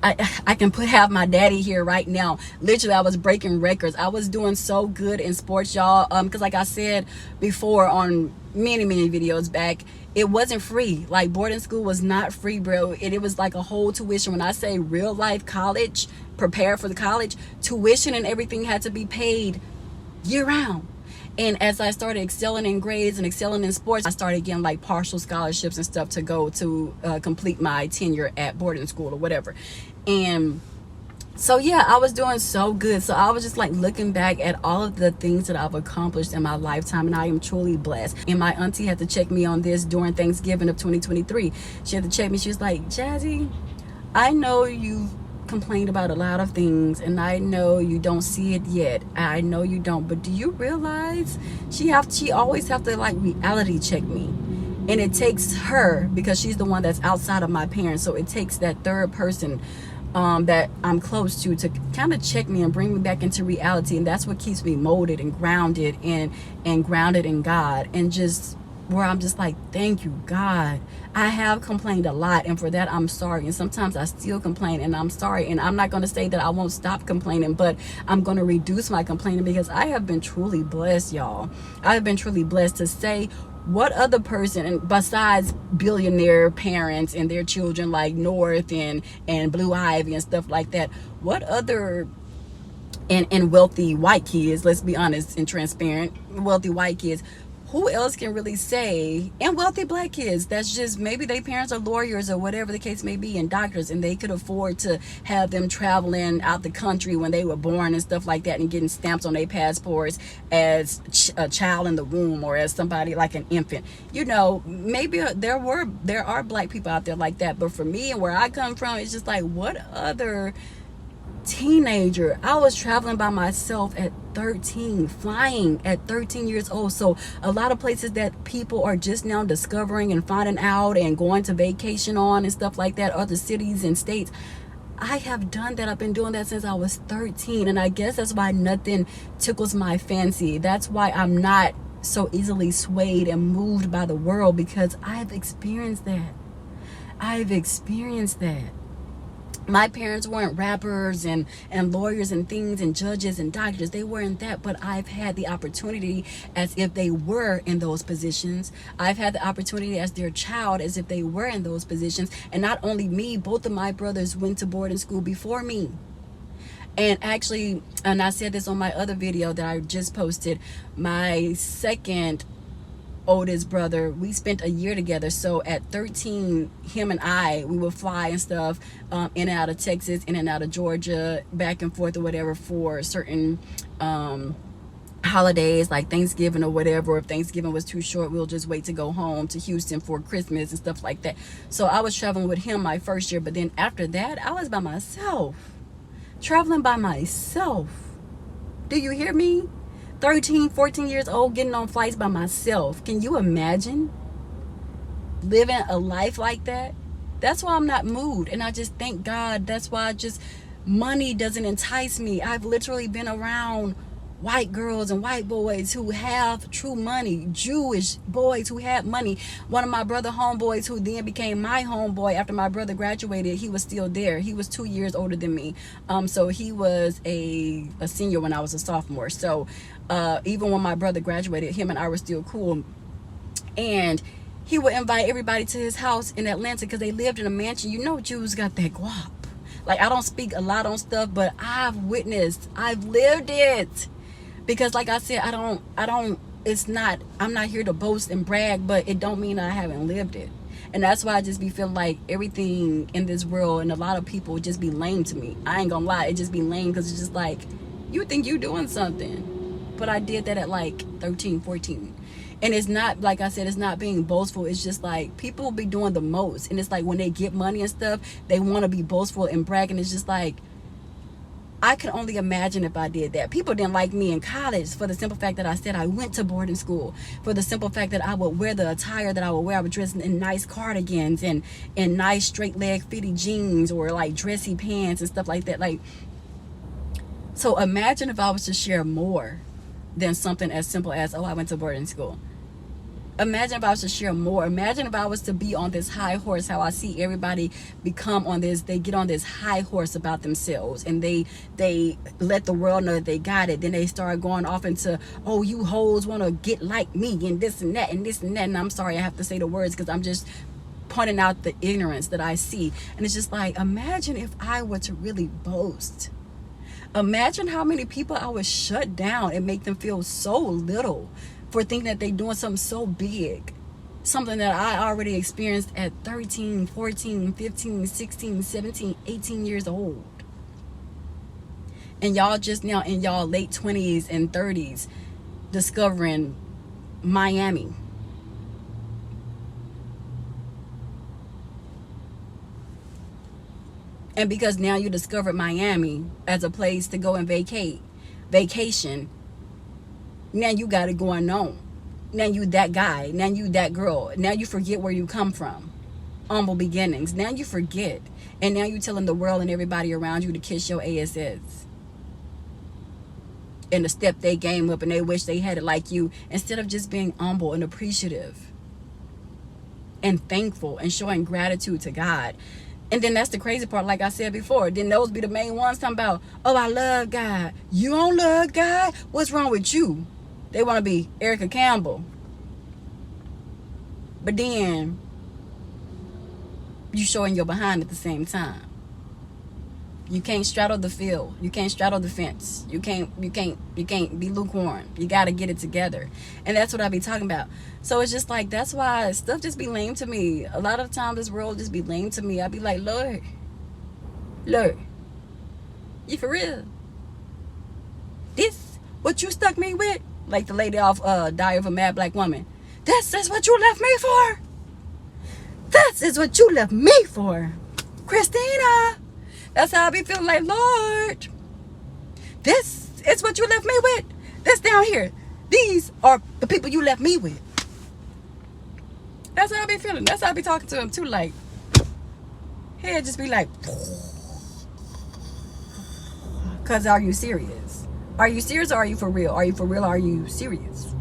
I can have my daddy here right now. Literally, I was breaking records. I was doing so good in sports, y'all. Because like I said before on many videos back, it wasn't free. Like, boarding school was not free, bro. It was like a whole tuition. When I say real life college, prepare for the college, tuition and everything had to be paid year round. And as I started excelling in grades and excelling in sports, I started getting like partial scholarships and stuff to go to complete my tenure at boarding school or whatever. And so yeah, I was doing so good. So I was just like looking back at all of the things that I've accomplished in my lifetime, and I am truly blessed. And my auntie had to check me on this during Thanksgiving of 2023. She had to check me. She was like, Jazzy, I know you complained about a lot of things, and I know you don't see it yet. I know you don't, but do you realize she always have to like reality check me? And it takes her, because she's the one that's outside of my parents, so it takes that third person that I'm close to kind of check me and bring me back into reality. And that's what keeps me molded and grounded and grounded in God, and just where I'm just like, thank you, God. I have complained a lot, and for that I'm sorry. And sometimes I still complain, and I'm sorry. And I'm not going to say that I won't stop complaining, but I'm going to reduce my complaining, because I have been truly blessed, y'all. I have been truly blessed to say, what other person, and besides billionaire parents and their children like North and Blue Ivy and stuff like that, what other and wealthy white kids, let's be honest and transparent, wealthy white kids, who else can really say, and wealthy black kids, that's just, maybe their parents are lawyers or whatever the case may be, and doctors, and they could afford to have them traveling out the country when they were born and stuff like that, and getting stamps on their passports as a child in the womb, or as somebody like an infant. You know, maybe there are black people out there like that, but for me and where I come from, it's just like, what other teenager? I was traveling by myself at 13, flying at 13 years old. So a lot of places that people are just now discovering and finding out and going to vacation on and stuff like that, other cities and states, I have done that. I've been doing that since I was 13, and I guess that's why nothing tickles my fancy. That's why I'm not so easily swayed and moved by the world, because I've experienced that. My parents weren't rappers and lawyers and things and judges and doctors. They weren't that, but I've had the opportunity as if they were in those positions. I've had the opportunity as their child as if they were in those positions. And not only me, both of my brothers went to boarding school before me. And actually, and I said this on my other video that I just posted, my second oldest brother, we spent a year together. So at 13, him and we would fly and stuff, in and out of Texas, in and out of Georgia, back and forth or whatever for certain holidays like Thanksgiving or whatever. Or if Thanksgiving was too short, we'll just wait to go home to Houston for Christmas and stuff like that. So I was traveling with him my first year, but then after that I was by myself, traveling by myself. Do you hear me? 13, 14 years old, getting on flights by myself. Can you imagine living a life like that? That's why I'm not moved, and I just thank God. That's why money doesn't entice me. I've literally been around white girls and white boys who have true money, Jewish boys who have money. One of my brother homeboys, who then became my homeboy after my brother graduated, he was still there. He was 2 years older than me. So he was a senior when I was a sophomore. So even when my brother graduated, him and I were still cool. And he would invite everybody to his house in Atlanta because they lived in a mansion. You know, Jews got that guap. Like, I don't speak a lot on stuff, but I've lived it. Because like I said, I'm not here to boast and brag, but it don't mean I haven't lived it. And that's why I just be feeling like everything in this world and a lot of people just be lame to me. I ain't gonna lie, it just be lame because it's just like, you think you doing something. But I did that at like 13, 14. And it's not, like I said, it's not being boastful. It's just like people be doing the most. And it's like when they get money and stuff, they want to be boastful and brag. And it's just like, I can only imagine if I did that. People didn't like me in college for the simple fact that I said I went to boarding school. For the simple fact that I would wear the attire that I would wear. I would dress in nice cardigans and nice straight leg fitted jeans or like dressy pants and stuff like that. Like, so imagine if I was to share more than something as simple as, oh, I went to boarding school. Imagine if I was to share more. Imagine if I was to be on this high horse, how I see everybody become on this, they get on this high horse about themselves and they let the world know that they got it. Then they start going off into, oh, you hoes want to get like me and this and that and this and that. And I'm sorry I have to say the words because I'm just pointing out the ignorance that I see. And it's just like, imagine if I were to really boast. Imagine how many people I would shut down and make them feel so little for thinking that they're doing something so big. Something that I already experienced at 13, 14, 15, 16, 17, 18 years old. And y'all just now in y'all late 20s and 30s discovering Miami. And because now you discovered Miami as a place to go and vacation, now you got it going on. Now you that guy. Now you that girl. Now you forget where you come from. Humble beginnings. Now you forget. And now you telling the world and everybody around you to kiss your asses. And to step their game up and they wish they had it like you. Instead of just being humble and appreciative. And thankful and showing gratitude to God. And then that's the crazy part, like I said before. Then those be the main ones talking about, oh, I love God. You don't love God? What's wrong with you? They want to be Erica Campbell. But then you showing your behind at the same time. You can't straddle the field. You can't straddle the fence. You can't be lukewarm. You got to get it together. And that's what I be talking about. So it's just like, that's why stuff just be lame to me. A lot of times this world just be lame to me. I be like, Lord, you for real? This what you stuck me with? Like the lady off Diary of a Mad Black Woman. This is what you left me for? This is what you left me for? Christina. That's how I be feeling like, Lord, this is what you left me with. This down here. These are the people you left me with. That's how I be feeling. That's how I be talking to him too. Like, head just be like, because are you serious? Are you serious or are you for real? Are you for real or are you serious?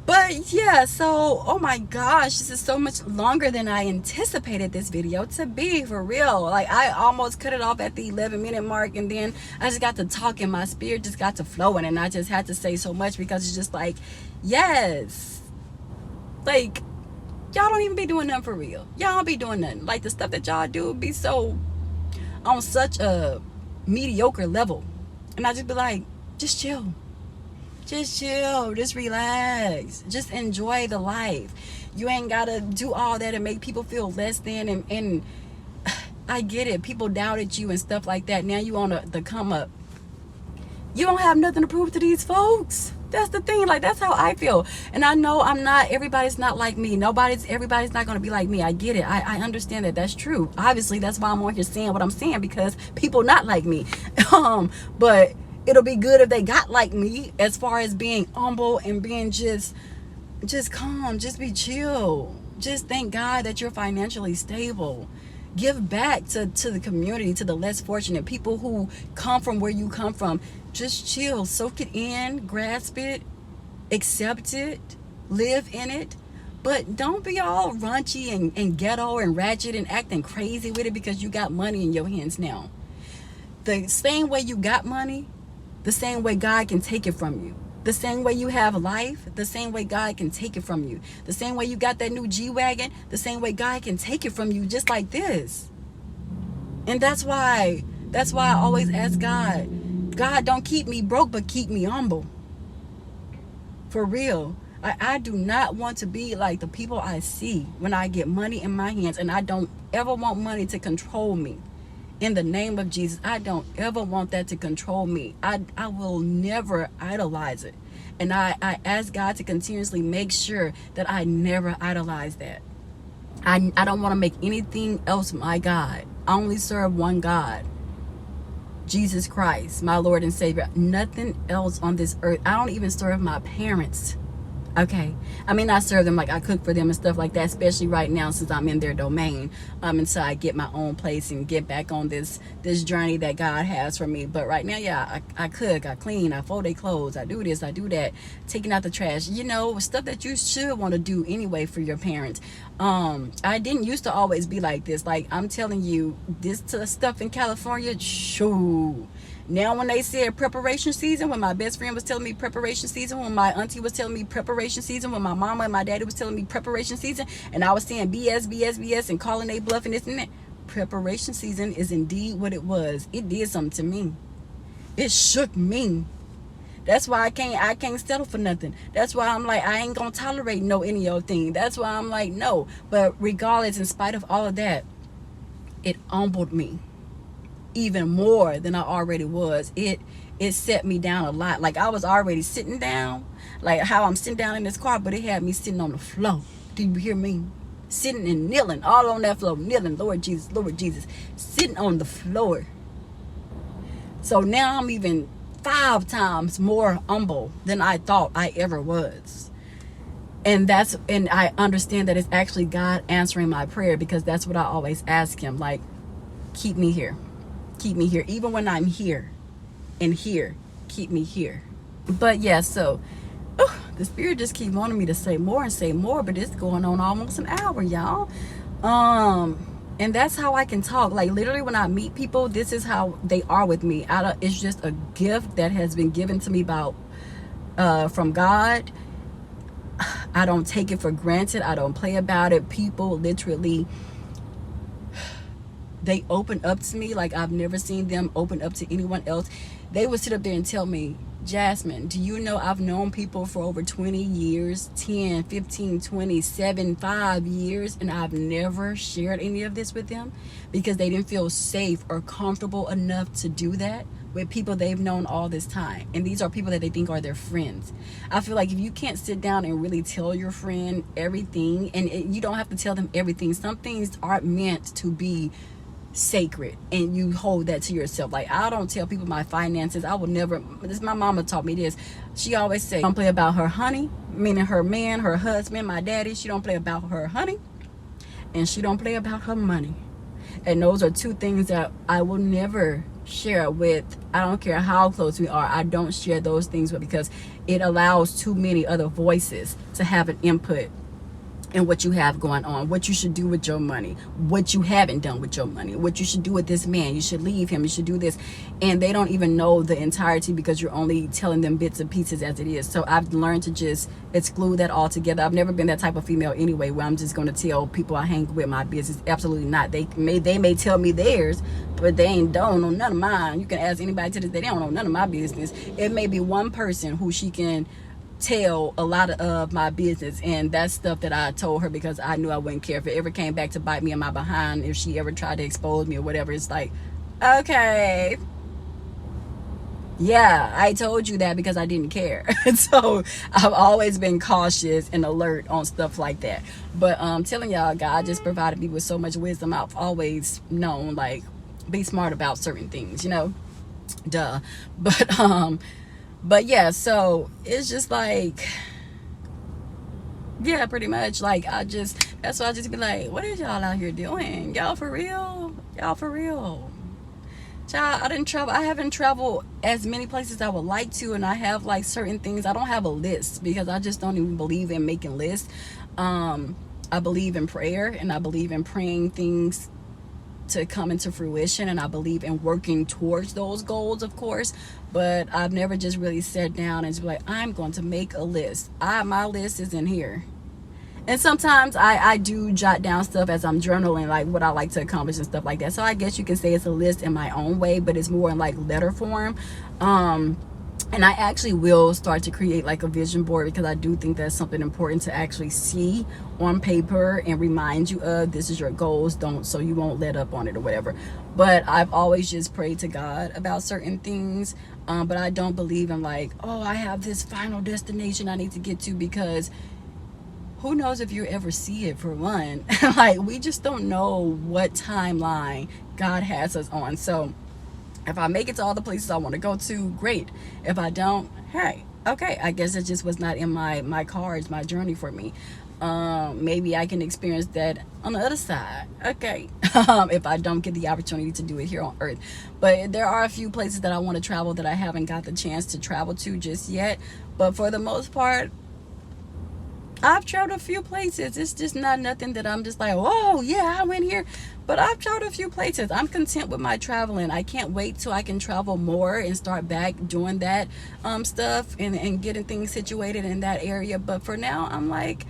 But yeah, so, oh my gosh, this is so much longer than I anticipated this video to be, for real. Like, I almost cut it off at the 11-minute mark, and then I just got to talking. My spirit just got to flowing, and I just had to say so much because it's just like, yes. Like, y'all don't even be doing nothing for real. Y'all don't be doing nothing. Like, the stuff that y'all do be so on such a mediocre level. And I just be like, just chill. Just chill, just relax, just enjoy the life. You ain't gotta do all that and make people feel less than. And I get it, people doubted you and stuff like that. Now you on the come up. You don't have nothing to prove to these folks. That's the thing. Like, that's how I feel. And I know everybody's not like me. Everybody's not going to be like me. I get it. I understand that. That's true. Obviously, that's why I'm on here saying what I'm saying, because people not like me. But it'll be good if they got like me, as far as being humble and being just calm, just be chill. Just thank God that you're financially stable. Give back to the community, to the less fortunate people who come from where you come from. Just chill, soak it in, grasp it, accept it, live in it. But don't be all raunchy and ghetto and ratchet and acting crazy with it because you got money in your hands now. The same way you got money, the same way God can take it from you. The same way you have life, the same way God can take it from you. The same way you got that new G-Wagon, the same way God can take it from you, just like this. And that's why I always ask God, don't keep me broke, but keep me humble. For real. I do not want to be like the people I see when I get money in my hands, and I don't ever want money to control me. In the name of Jesus, I don't ever want that to control me. I will never idolize it. And I ask God to continuously make sure that I never idolize that. I don't want to make anything else my God. I only serve one God, Jesus Christ, my Lord and Savior. Nothing else on this earth. I don't even serve my parents. Okay, I mean, I serve them, like I cook for them and stuff like that, especially right now since I'm in their domain, until I get my own place and get back on this journey that God has for me. But right now, yeah, I cook, I clean, I fold their clothes, I do this, I do that, taking out the trash, stuff that you should want to do anyway for your parents. I didn't used to always be like this. Like, I'm telling you, this stuff in California, shoo. Now when they said preparation season, when my best friend was telling me preparation season, when my auntie was telling me preparation season, when my mama and my daddy was telling me preparation season, and I was saying BS, and calling they bluff and this and that, preparation season is indeed what it was. It did something to me. It shook me. That's why I can't settle for nothing. That's why I'm like, I ain't gonna tolerate no any old thing. That's why I'm like, no. But regardless, in spite of all of that, it humbled me even more than I already was. It set me down a lot. Like, I was already sitting down, like how I'm sitting down in this car, but it had me sitting on the floor. Do you hear me? Sitting and kneeling, all on that floor, kneeling, Lord Jesus, sitting on the floor. So now I'm even 5 times more humble than I thought I ever was. And I understand that it's actually God answering my prayer, because that's what I always ask him, like, keep me here. Keep me here. Even when I'm here and here, keep me here. But yeah, so the spirit just keeps wanting me to say more and say more, but it's going on almost an hour, y'all. And that's how I can talk. Like, literally, when I meet people, this is how they are with me. It's just a gift that has been given to me from God. I don't take it for granted. I don't play about it. People literally, they open up to me like I've never seen them open up to anyone else. They would sit up there and tell me, Jasmine, do you know I've known people for over 20 years, 10, 15, 20, 7, 5 years, and I've never shared any of this with them because they didn't feel safe or comfortable enough to do that with people they've known all this time. And these are people that they think are their friends. I feel like if you can't sit down and really tell your friend everything, and you don't have to tell them everything, some things aren't meant to be sacred and you hold that to yourself. Like, I don't tell people my finances. I will never. My mama taught me this. She always say, don't play about her honey, meaning her man, her husband, my daddy. She don't play about her honey, and she don't play about her money. And those are 2 things that I will never share with. I don't care how close we are. I don't share those things with, because it allows too many other voices to have an input and what you have going on, what you should do with your money, what you haven't done with your money, what you should do with this man. You should leave him, you should do this. And they don't even know the entirety because you're only telling them bits and pieces as it is. So I've learned to just exclude that altogether. I've never been that type of female anyway, where I'm just going to tell people I hang with my business. Absolutely not. They may tell me theirs, but they don't know none of mine. You can ask anybody to this day, they don't know none of my business. It may be one person who she can tell a lot of my business, and that's stuff that I told her because I knew I wouldn't care if it ever came back to bite me in my behind. If she ever tried to expose me or whatever, it's like, okay, yeah, I told you that because I didn't care. So I've always been cautious and alert on stuff like that. But telling y'all, God just provided me with so much wisdom. I've always known, like, be smart about certain things, you know, duh. But yeah, so it's just like, yeah, pretty much, like, that's why I just be like, what is y'all out here doing? Y'all for real? Y'all for real? Child, I haven't traveled as many places as I would like to, and I have, like, certain things. I don't have a list because I just don't even believe in making lists. I believe in prayer, and I believe in praying things to come into fruition, and I believe in working towards those goals, of course. But I've never just really sat down and just be like, I'm going to make a list. My list is in here. And sometimes I do jot down stuff as I'm journaling, like what I like to accomplish and stuff like that. So I guess you can say it's a list in my own way, but it's more in like letter form. And I actually will start to create like a vision board, because I do think that's something important to actually see on paper and remind you of. This is your goals, so you won't let up on it or whatever. But I've always just prayed to God about certain things. But I don't believe in like, oh, I have this final destination I need to get to, because who knows if you ever see it, for one. Like, we just don't know what timeline God has us on. So if I make it to all the places I want to go to, great. If I don't, hey, okay, I guess it just was not in my cards, my journey for me. Maybe I can experience that on the other side, okay. If I don't get the opportunity to do it here on earth. But there are a few places that I want to travel that I haven't got the chance to travel to just yet. But for the most part, I've traveled a few places. It's just not nothing that I'm just like, oh yeah, I went here. But I've traveled a few places. I'm content with my traveling. I can't wait till I can travel more and start back doing that stuff and getting things situated in that area. But for now, I'm like,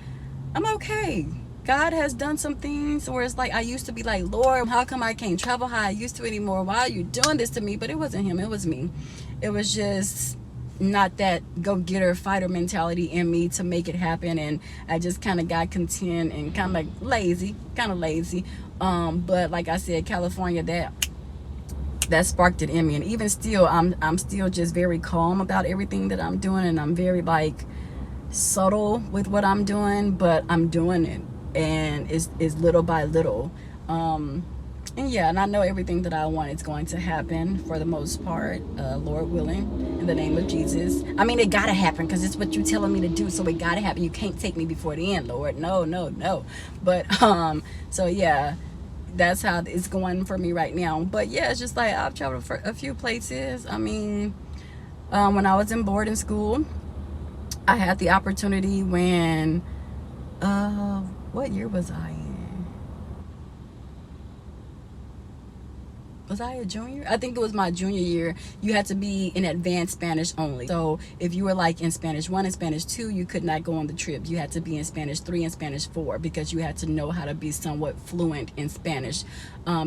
I'm okay. God has done some things where it's like, I used to be like, Lord, how come I can't travel how I used to anymore? Why are you doing this to me? But it wasn't him, it was me. It was just not that go-getter fighter mentality in me to make it happen, and I just kind of got content and kind of lazy. But like I said, California, that sparked it in me. And even still, I'm still just very calm about everything that I'm doing, and I'm very like subtle with what I'm doing, but I'm doing it, and it's little by little. And yeah, and I know everything that I want is going to happen for the most part, Lord willing, in the name of Jesus. I mean, it gotta happen because it's what you're telling me to do, so it gotta happen. You can't take me before the end, Lord. No. But so yeah, that's how it's going for me right now. But yeah, it's just like I've traveled for a few places. I mean, when I was in boarding school, I had the opportunity when what year was I in? Was I a junior? I think it was my junior year. You had to be in advanced Spanish only. So if you were like in Spanish 1 and Spanish 2, you could not go on the trip. You had to be in Spanish 3 and Spanish 4, because you had to know how to be somewhat fluent in Spanish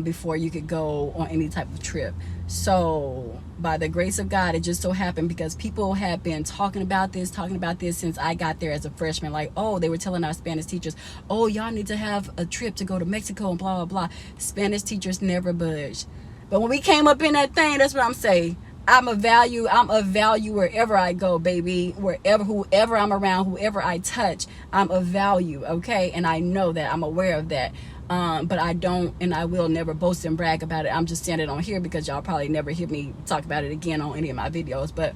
before you could go on any type of trip. So by the grace of God, it just so happened, because people had been talking about this since I got there as a freshman. Like, oh, they were telling our Spanish teachers, oh, y'all need to have a trip to go to Mexico and blah, blah, blah. Spanish teachers never budged. But when we came up in that thing, that's what I'm saying. I'm of value wherever I go, baby. Whoever I'm around, whoever I touch, I'm of value, okay? And I know that. I'm aware of that. But I don't, and I will never boast and brag about it. I'm just standing on here because y'all probably never hear me talk about it again on any of my videos. But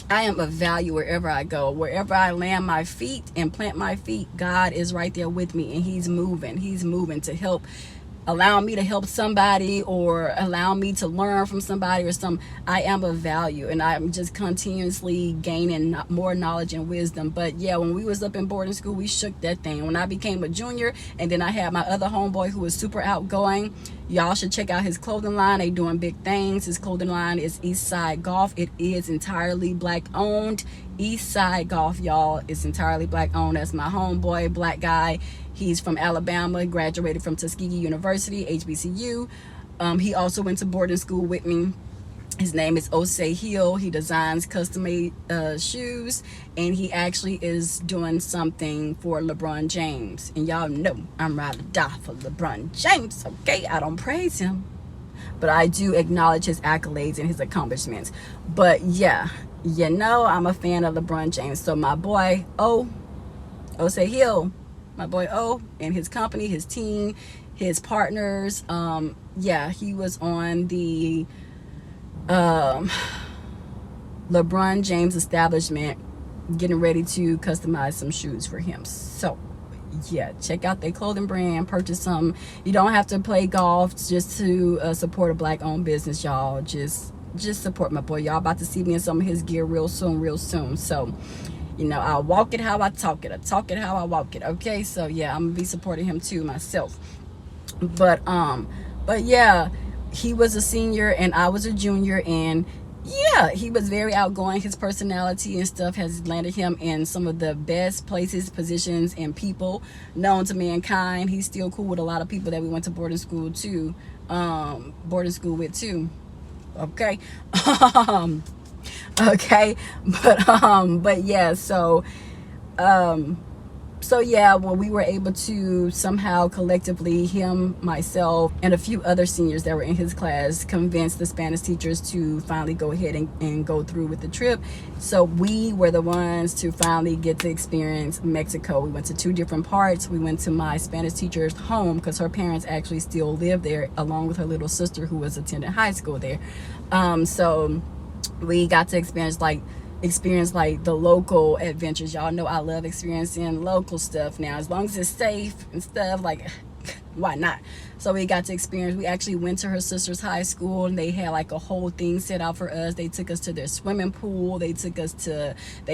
I am of value wherever I go. Wherever I land my feet and plant my feet, God is right there with me, and he's moving to help allow me to help somebody or allow me to learn from somebody or some, I am of value, and I'm just continuously gaining more knowledge and wisdom. But yeah, when we was up in boarding school, we shook that thing. When I became a junior, and then I had my other homeboy who was super outgoing. Y'all should check out his clothing line. They doing big things. His clothing line is Eastside Golf. It is entirely black owned. Eastside Golf, y'all, is entirely black owned. That's my homeboy, black guy. He's from Alabama, graduated from Tuskegee University, HBCU. He also went to boarding school with me. His name is Yall. He designs custom-made shoes, and he actually is doing something for LeBron James. And y'all know I'm ride or die for LeBron James, okay? I don't praise him, but I do acknowledge his accolades and his accomplishments. But yeah, you know I'm a fan of LeBron James. So my boy Yall, my boy O, and his company, his team, his partners, yeah, he was on the LeBron James establishment getting ready to customize some shoes for him. So yeah, check out their clothing brand, purchase some. You don't have to play golf just to support a black owned business, y'all. Just support my boy. Y'all about to see me in some of his gear real soon. So you know, I'll walk it how I talk it. I talk it how I walk it. Okay, so yeah, I'm gonna be supporting him too myself. But yeah, he was a senior and I was a junior, and yeah, he was very outgoing. His personality and stuff has landed him in some of the best places, positions, and people known to mankind. He's still cool with a lot of people that we went to boarding school with too. Okay. Okay, but yeah, so yeah, well, we were able to somehow collectively, him, myself, and a few other seniors that were in his class, convince the Spanish teachers to finally go ahead and go through with the trip. So we were the ones to finally get to experience Mexico. We went to 2 different parts. We went to my Spanish teacher's home because her parents actually still live there, along with her little sister who was attending high school there. So we got to experience like the local adventures. Y'all know I love experiencing local stuff now, as long as it's safe and stuff, like why not? So we got to experience, we actually went to her sister's high school, and they had like a whole thing set out for us. They took us to their swimming pool. They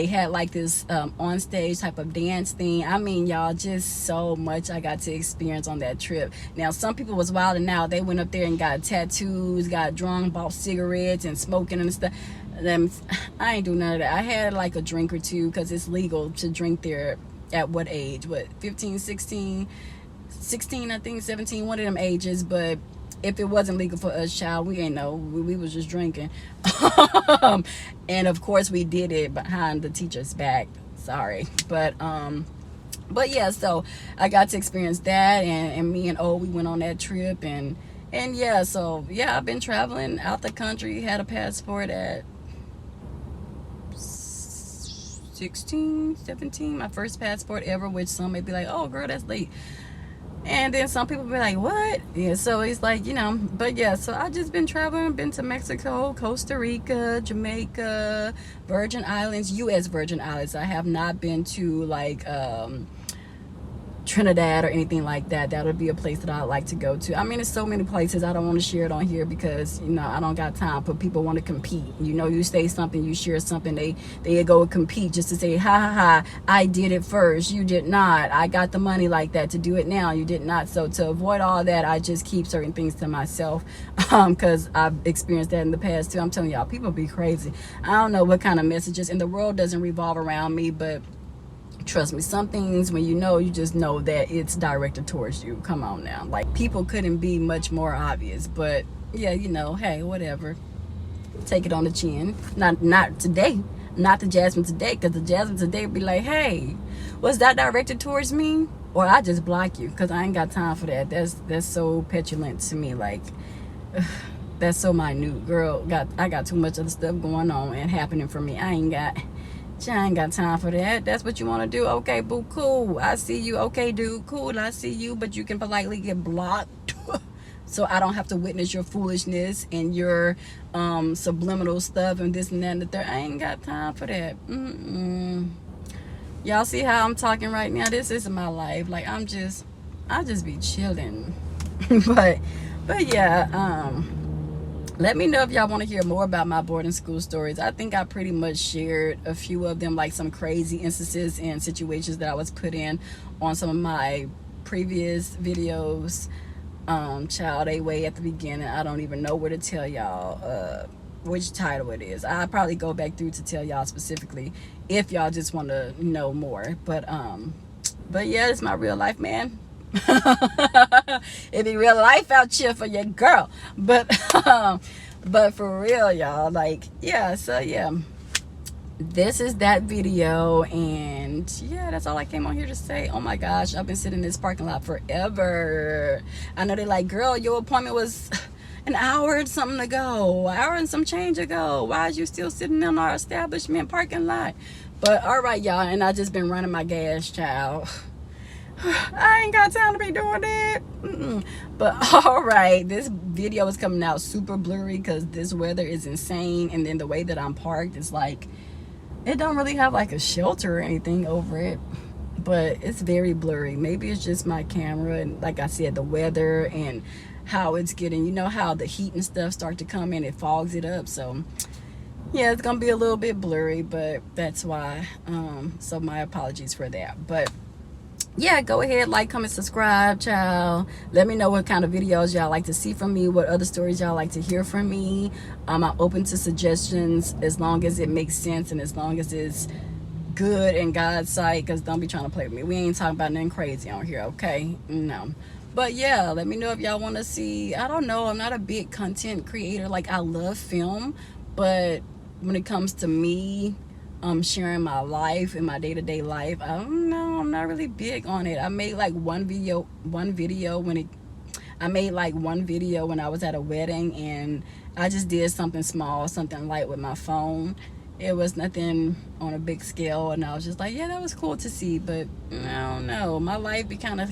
had like this on stage type of dance thing. I mean, y'all, just so much I got to experience on that trip. Now, some people was wilding out. They went up there and got tattoos, got drunk, bought cigarettes and smoking and stuff. I ain't do none of that. I had like a drink or two because it's legal to drink there at what age? 15, 16, I think 17, one of them ages. But if it wasn't legal for us, child, we ain't know. We was just drinking. And of course we did it behind the teacher's back. Sorry. But yeah, so I got to experience that, and me and we went on that trip, and yeah, so yeah, I've been traveling out the country. Had a passport at 16, 17, my first passport ever, which some may be like, oh girl, that's late. And then some people be like, what? Yeah, so it's like, you know, but yeah, so I just been traveling, been to Mexico, Costa Rica, Jamaica, Virgin Islands, US Virgin Islands. I have not been to like Trinidad or anything like that. That would be a place that I'd like to go to. I mean, there's so many places. I don't want to share it on here because, you know, I don't got time. But people want to compete. You know, you say something, you share something, they go and compete just to say, ha, I did it first, you did not. I got the money like that to do it now, you did not. So to avoid all that, I just keep certain things to myself, because I've experienced that in the past too. I'm telling y'all, people be crazy. I don't know what kind of messages, and the world doesn't revolve around me, but trust me, some things, when you just know that it's directed towards you. Come on now, like, people couldn't be much more obvious. But yeah, you know, hey, whatever, take it on the chin. Not today, not the Jasmine today, because the Jasmine today would be like, hey, was that directed towards me? Or I just block you, because I ain't got time for that. That's so petulant to me. Like, that's so minute, girl. I got too much other stuff going on and happening for me. I ain't got time for that. That's what you want to do? Okay, boo, cool, I see you. Okay, dude, cool, I see you. But you can politely get blocked so I don't have to witness your foolishness and your subliminal stuff and this and that and the third. I ain't got time for that. Y'all see how I'm talking right now? This isn't my life. Like, I just be chilling. but yeah, let me know if y'all want to hear more about my boarding school stories. I think I pretty much shared a few of them, like some crazy instances and situations that I was put in on some of my previous videos. Child, they way at the beginning. I don't even know where to tell y'all which title it is. I'll probably go back through to tell y'all specifically if y'all just want to know more. But yeah, it's my real life, man. It be real life out here for your girl. But for real, y'all, like, yeah, so yeah, this is that video. And yeah, that's all I came on here to say. Oh my gosh, I've been sitting in this parking lot forever. I know they're like, girl, your appointment was an hour and something ago, an hour and some change ago. Why is you still sitting in our establishment parking lot? But all right, y'all, and I just been running my gas, child. I ain't got time to be doing that. But all right, this video is coming out super blurry because this weather is insane. And then the way that I'm parked is like, it don't really have like a shelter or anything over it, but it's very blurry. Maybe it's just my camera, and like I said, the weather and how it's getting, you know how the heat and stuff start to come in, it fogs it up. So yeah, it's gonna be a little bit blurry, but that's why. So my apologies for that. But yeah, go ahead, like, comment, subscribe, child. Let me know what kind of videos y'all like to see from me, what other stories y'all like to hear from me. I'm open to suggestions as long as it makes sense and as long as it's good in God's sight, because don't be trying to play with me. We ain't talking about nothing crazy on here, okay? No. But yeah, let me know if y'all want to see. I don't know, I'm not a big content creator. Like, I love film, but when it comes to me sharing my life and my day-to-day life, I don't know, I'm not really big on it. I made like one video when I was at a wedding, and I just did something small, something light with my phone. It was nothing on a big scale, and I was just like, yeah, that was cool to see. But I don't know, my life be kind of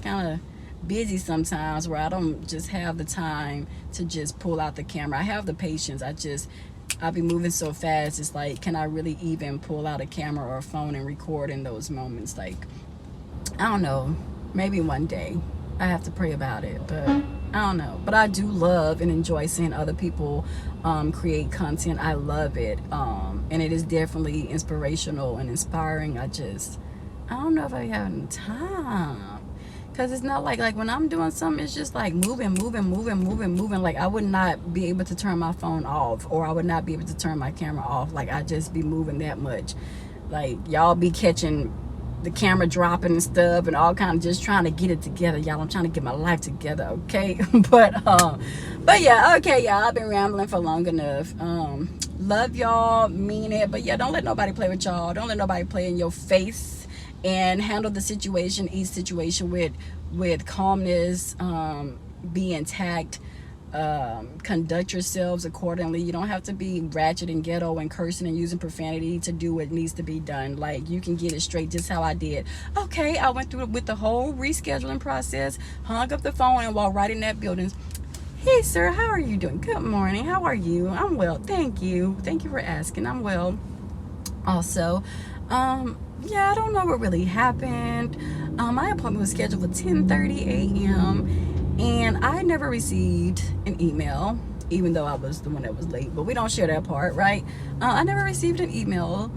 busy sometimes where I don't just have the time to just pull out the camera. I have the patience, I'll be moving so fast. It's like, can I really even pull out a camera or a phone and record in those moments? Like, I don't know, maybe one day. I have to pray about it, but I don't know. But I do love and enjoy seeing other people create content. I love it, and it is definitely inspirational and inspiring. I don't know if I have time. Because it's not like when I'm doing something, it's just like moving. Like, I would not be able to turn my phone off, or I would not be able to turn my camera off. Like, I just be moving that much. Like, y'all be catching the camera dropping and stuff and all kind of just trying to get it together, y'all. I'm trying to get my life together, okay? but yeah, okay, y'all, I've been rambling for long enough. Love y'all, mean it. But yeah, don't let nobody play with y'all. Don't let nobody play in your face. And handle the situation, each situation with calmness, be intact, conduct yourselves accordingly. You don't have to be ratchet and ghetto and cursing and using profanity to do what needs to be done. Like, you can get it straight, just how I did. Okay, I went through it with the whole rescheduling process, hung up the phone, and while right in that building, hey sir, how are you doing? Good morning, how are you? I'm well, thank you for asking. I'm well also. Yeah, I don't know what really happened. My appointment was scheduled for 10:30 a.m. and I never received an email, even though I was the one that was late. But we don't share that part, right? I never received an email.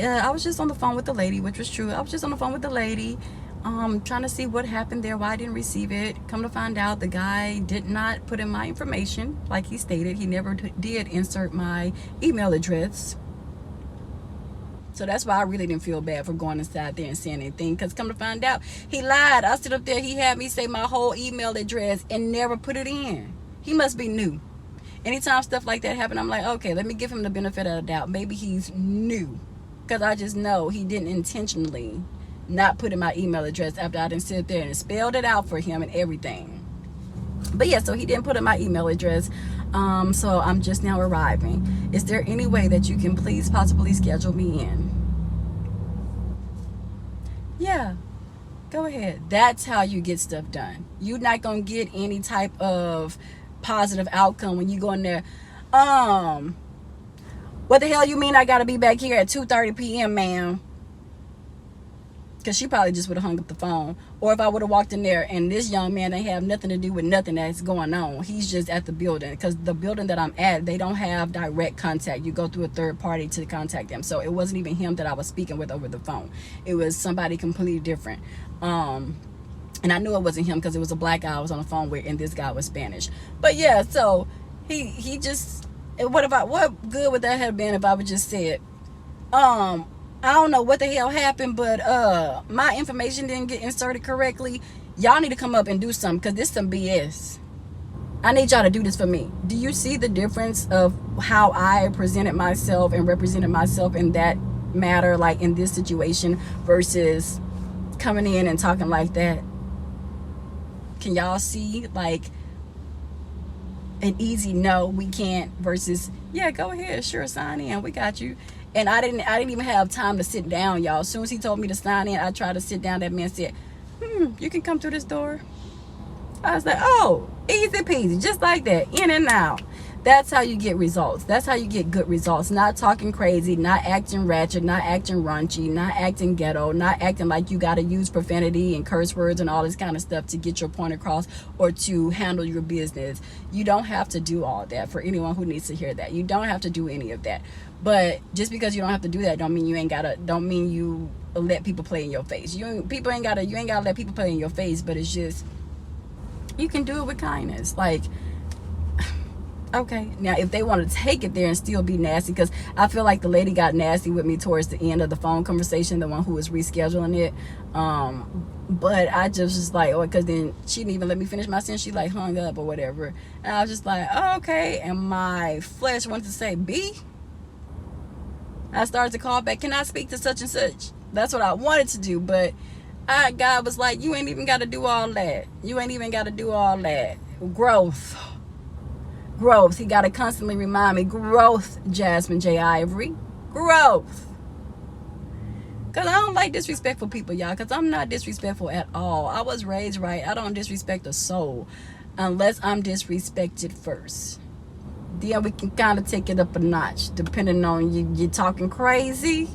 I was just on the phone with the lady, which was true. I was just on the phone with the lady, trying to see what happened there, why I didn't receive it. Come to find out, the guy did not put in my information like he stated. He never did insert my email address. So that's why I really didn't feel bad for going inside there and saying anything. Because come to find out, he lied. I stood up there, he had me say my whole email address and never put it in. He must be new. Anytime stuff like that happen, I'm like, okay, let me give him the benefit of the doubt. Maybe he's new. Because I just know he didn't intentionally not put in my email address after I didn't sit there and spelled it out for him and everything. But yeah, so he didn't put in my email address. So I'm just now arriving. Is there any way that you can please possibly schedule me in? Yeah, go ahead. That's how you get stuff done. You're not gonna get any type of positive outcome when you go in there. What the hell you mean I gotta be back here at 2:30 p.m., ma'am? Because she probably just would have hung up the phone. Or if I would have walked in there and this young man, they have nothing to do with nothing that's going on. He's just at the building, because the building that I'm at, they don't have direct contact. You go through a third party to contact them. So it wasn't even him that I was speaking with over the phone. It was somebody completely different. And I knew it wasn't him because it was a black guy I was on the phone with, and this guy was Spanish. But yeah, so he just, what good would that have been if I would just said, I don't know what the hell happened, but my information didn't get inserted correctly. Y'all need to come up and do something, because this is some BS. I need y'all to do this for me. Do you see the difference of how I presented myself and represented myself in that matter, like in this situation, versus coming in and talking like that? Can y'all see, like, an easy no, we can't, versus yeah, go ahead, sure, sign in, we got you. And I didn't even have time to sit down, y'all. As soon as he told me to sign in, I tried to sit down. That man said, you can come through this door. I was like, oh, easy peasy, just like that, in and out. That's how you get results. That's how you get good results. Not talking crazy, not acting ratchet, not acting raunchy, not acting ghetto, not acting like you got to use profanity and curse words and all this kind of stuff to get your point across or to handle your business. You don't have to do all that. For anyone who needs to hear that, you don't have to do any of that. But just because you don't have to do that, don't mean you let people play in your face. You ain't gotta let people play in your face. But it's just, you can do it with kindness. Like, okay, now if they want to take it there and still be nasty, because I feel like the lady got nasty with me towards the end of the phone conversation, the one who was rescheduling it. But I just was like, oh, because then she didn't even let me finish my sentence. She like hung up or whatever, and I was just like, oh, okay. And my flesh wanted to say, B. I started to call back, can I speak to such and such? That's what I wanted to do, but God was like, you ain't even got to do all that. You ain't even got to do all that. Growth. He got to constantly remind me, growth, Jasmine J. Ivory. Growth. Because I don't like disrespectful people, y'all, because I'm not disrespectful at all. I was raised right. I don't disrespect a soul unless I'm disrespected first. Then we can kind of take it up a notch, depending on you talking crazy.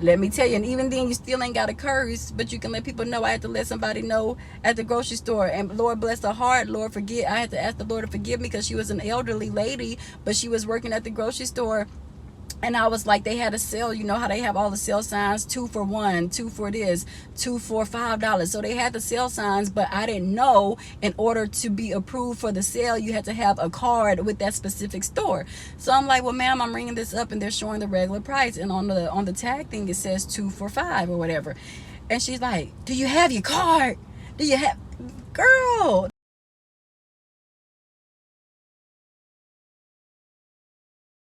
Let me tell you, and even then you still ain't got to curse, but you can let people know. I had to let somebody know at the grocery store, and Lord bless her heart, Lord forgive. I had to ask the Lord to forgive me, because she was an elderly lady, but she was working at the grocery store. And I was like, they had a sale. You know how they have all the sale signs, 2 for 1, 2 for this, 2 for $5. So they had the sale signs, but I didn't know in order to be approved for the sale, you had to have a card with that specific store. So I'm like, well, ma'am, I'm ringing this up and they're showing the regular price. And on the tag thing, it says 2 for $5 or whatever. And she's like, do you have your card? Do you have, girl?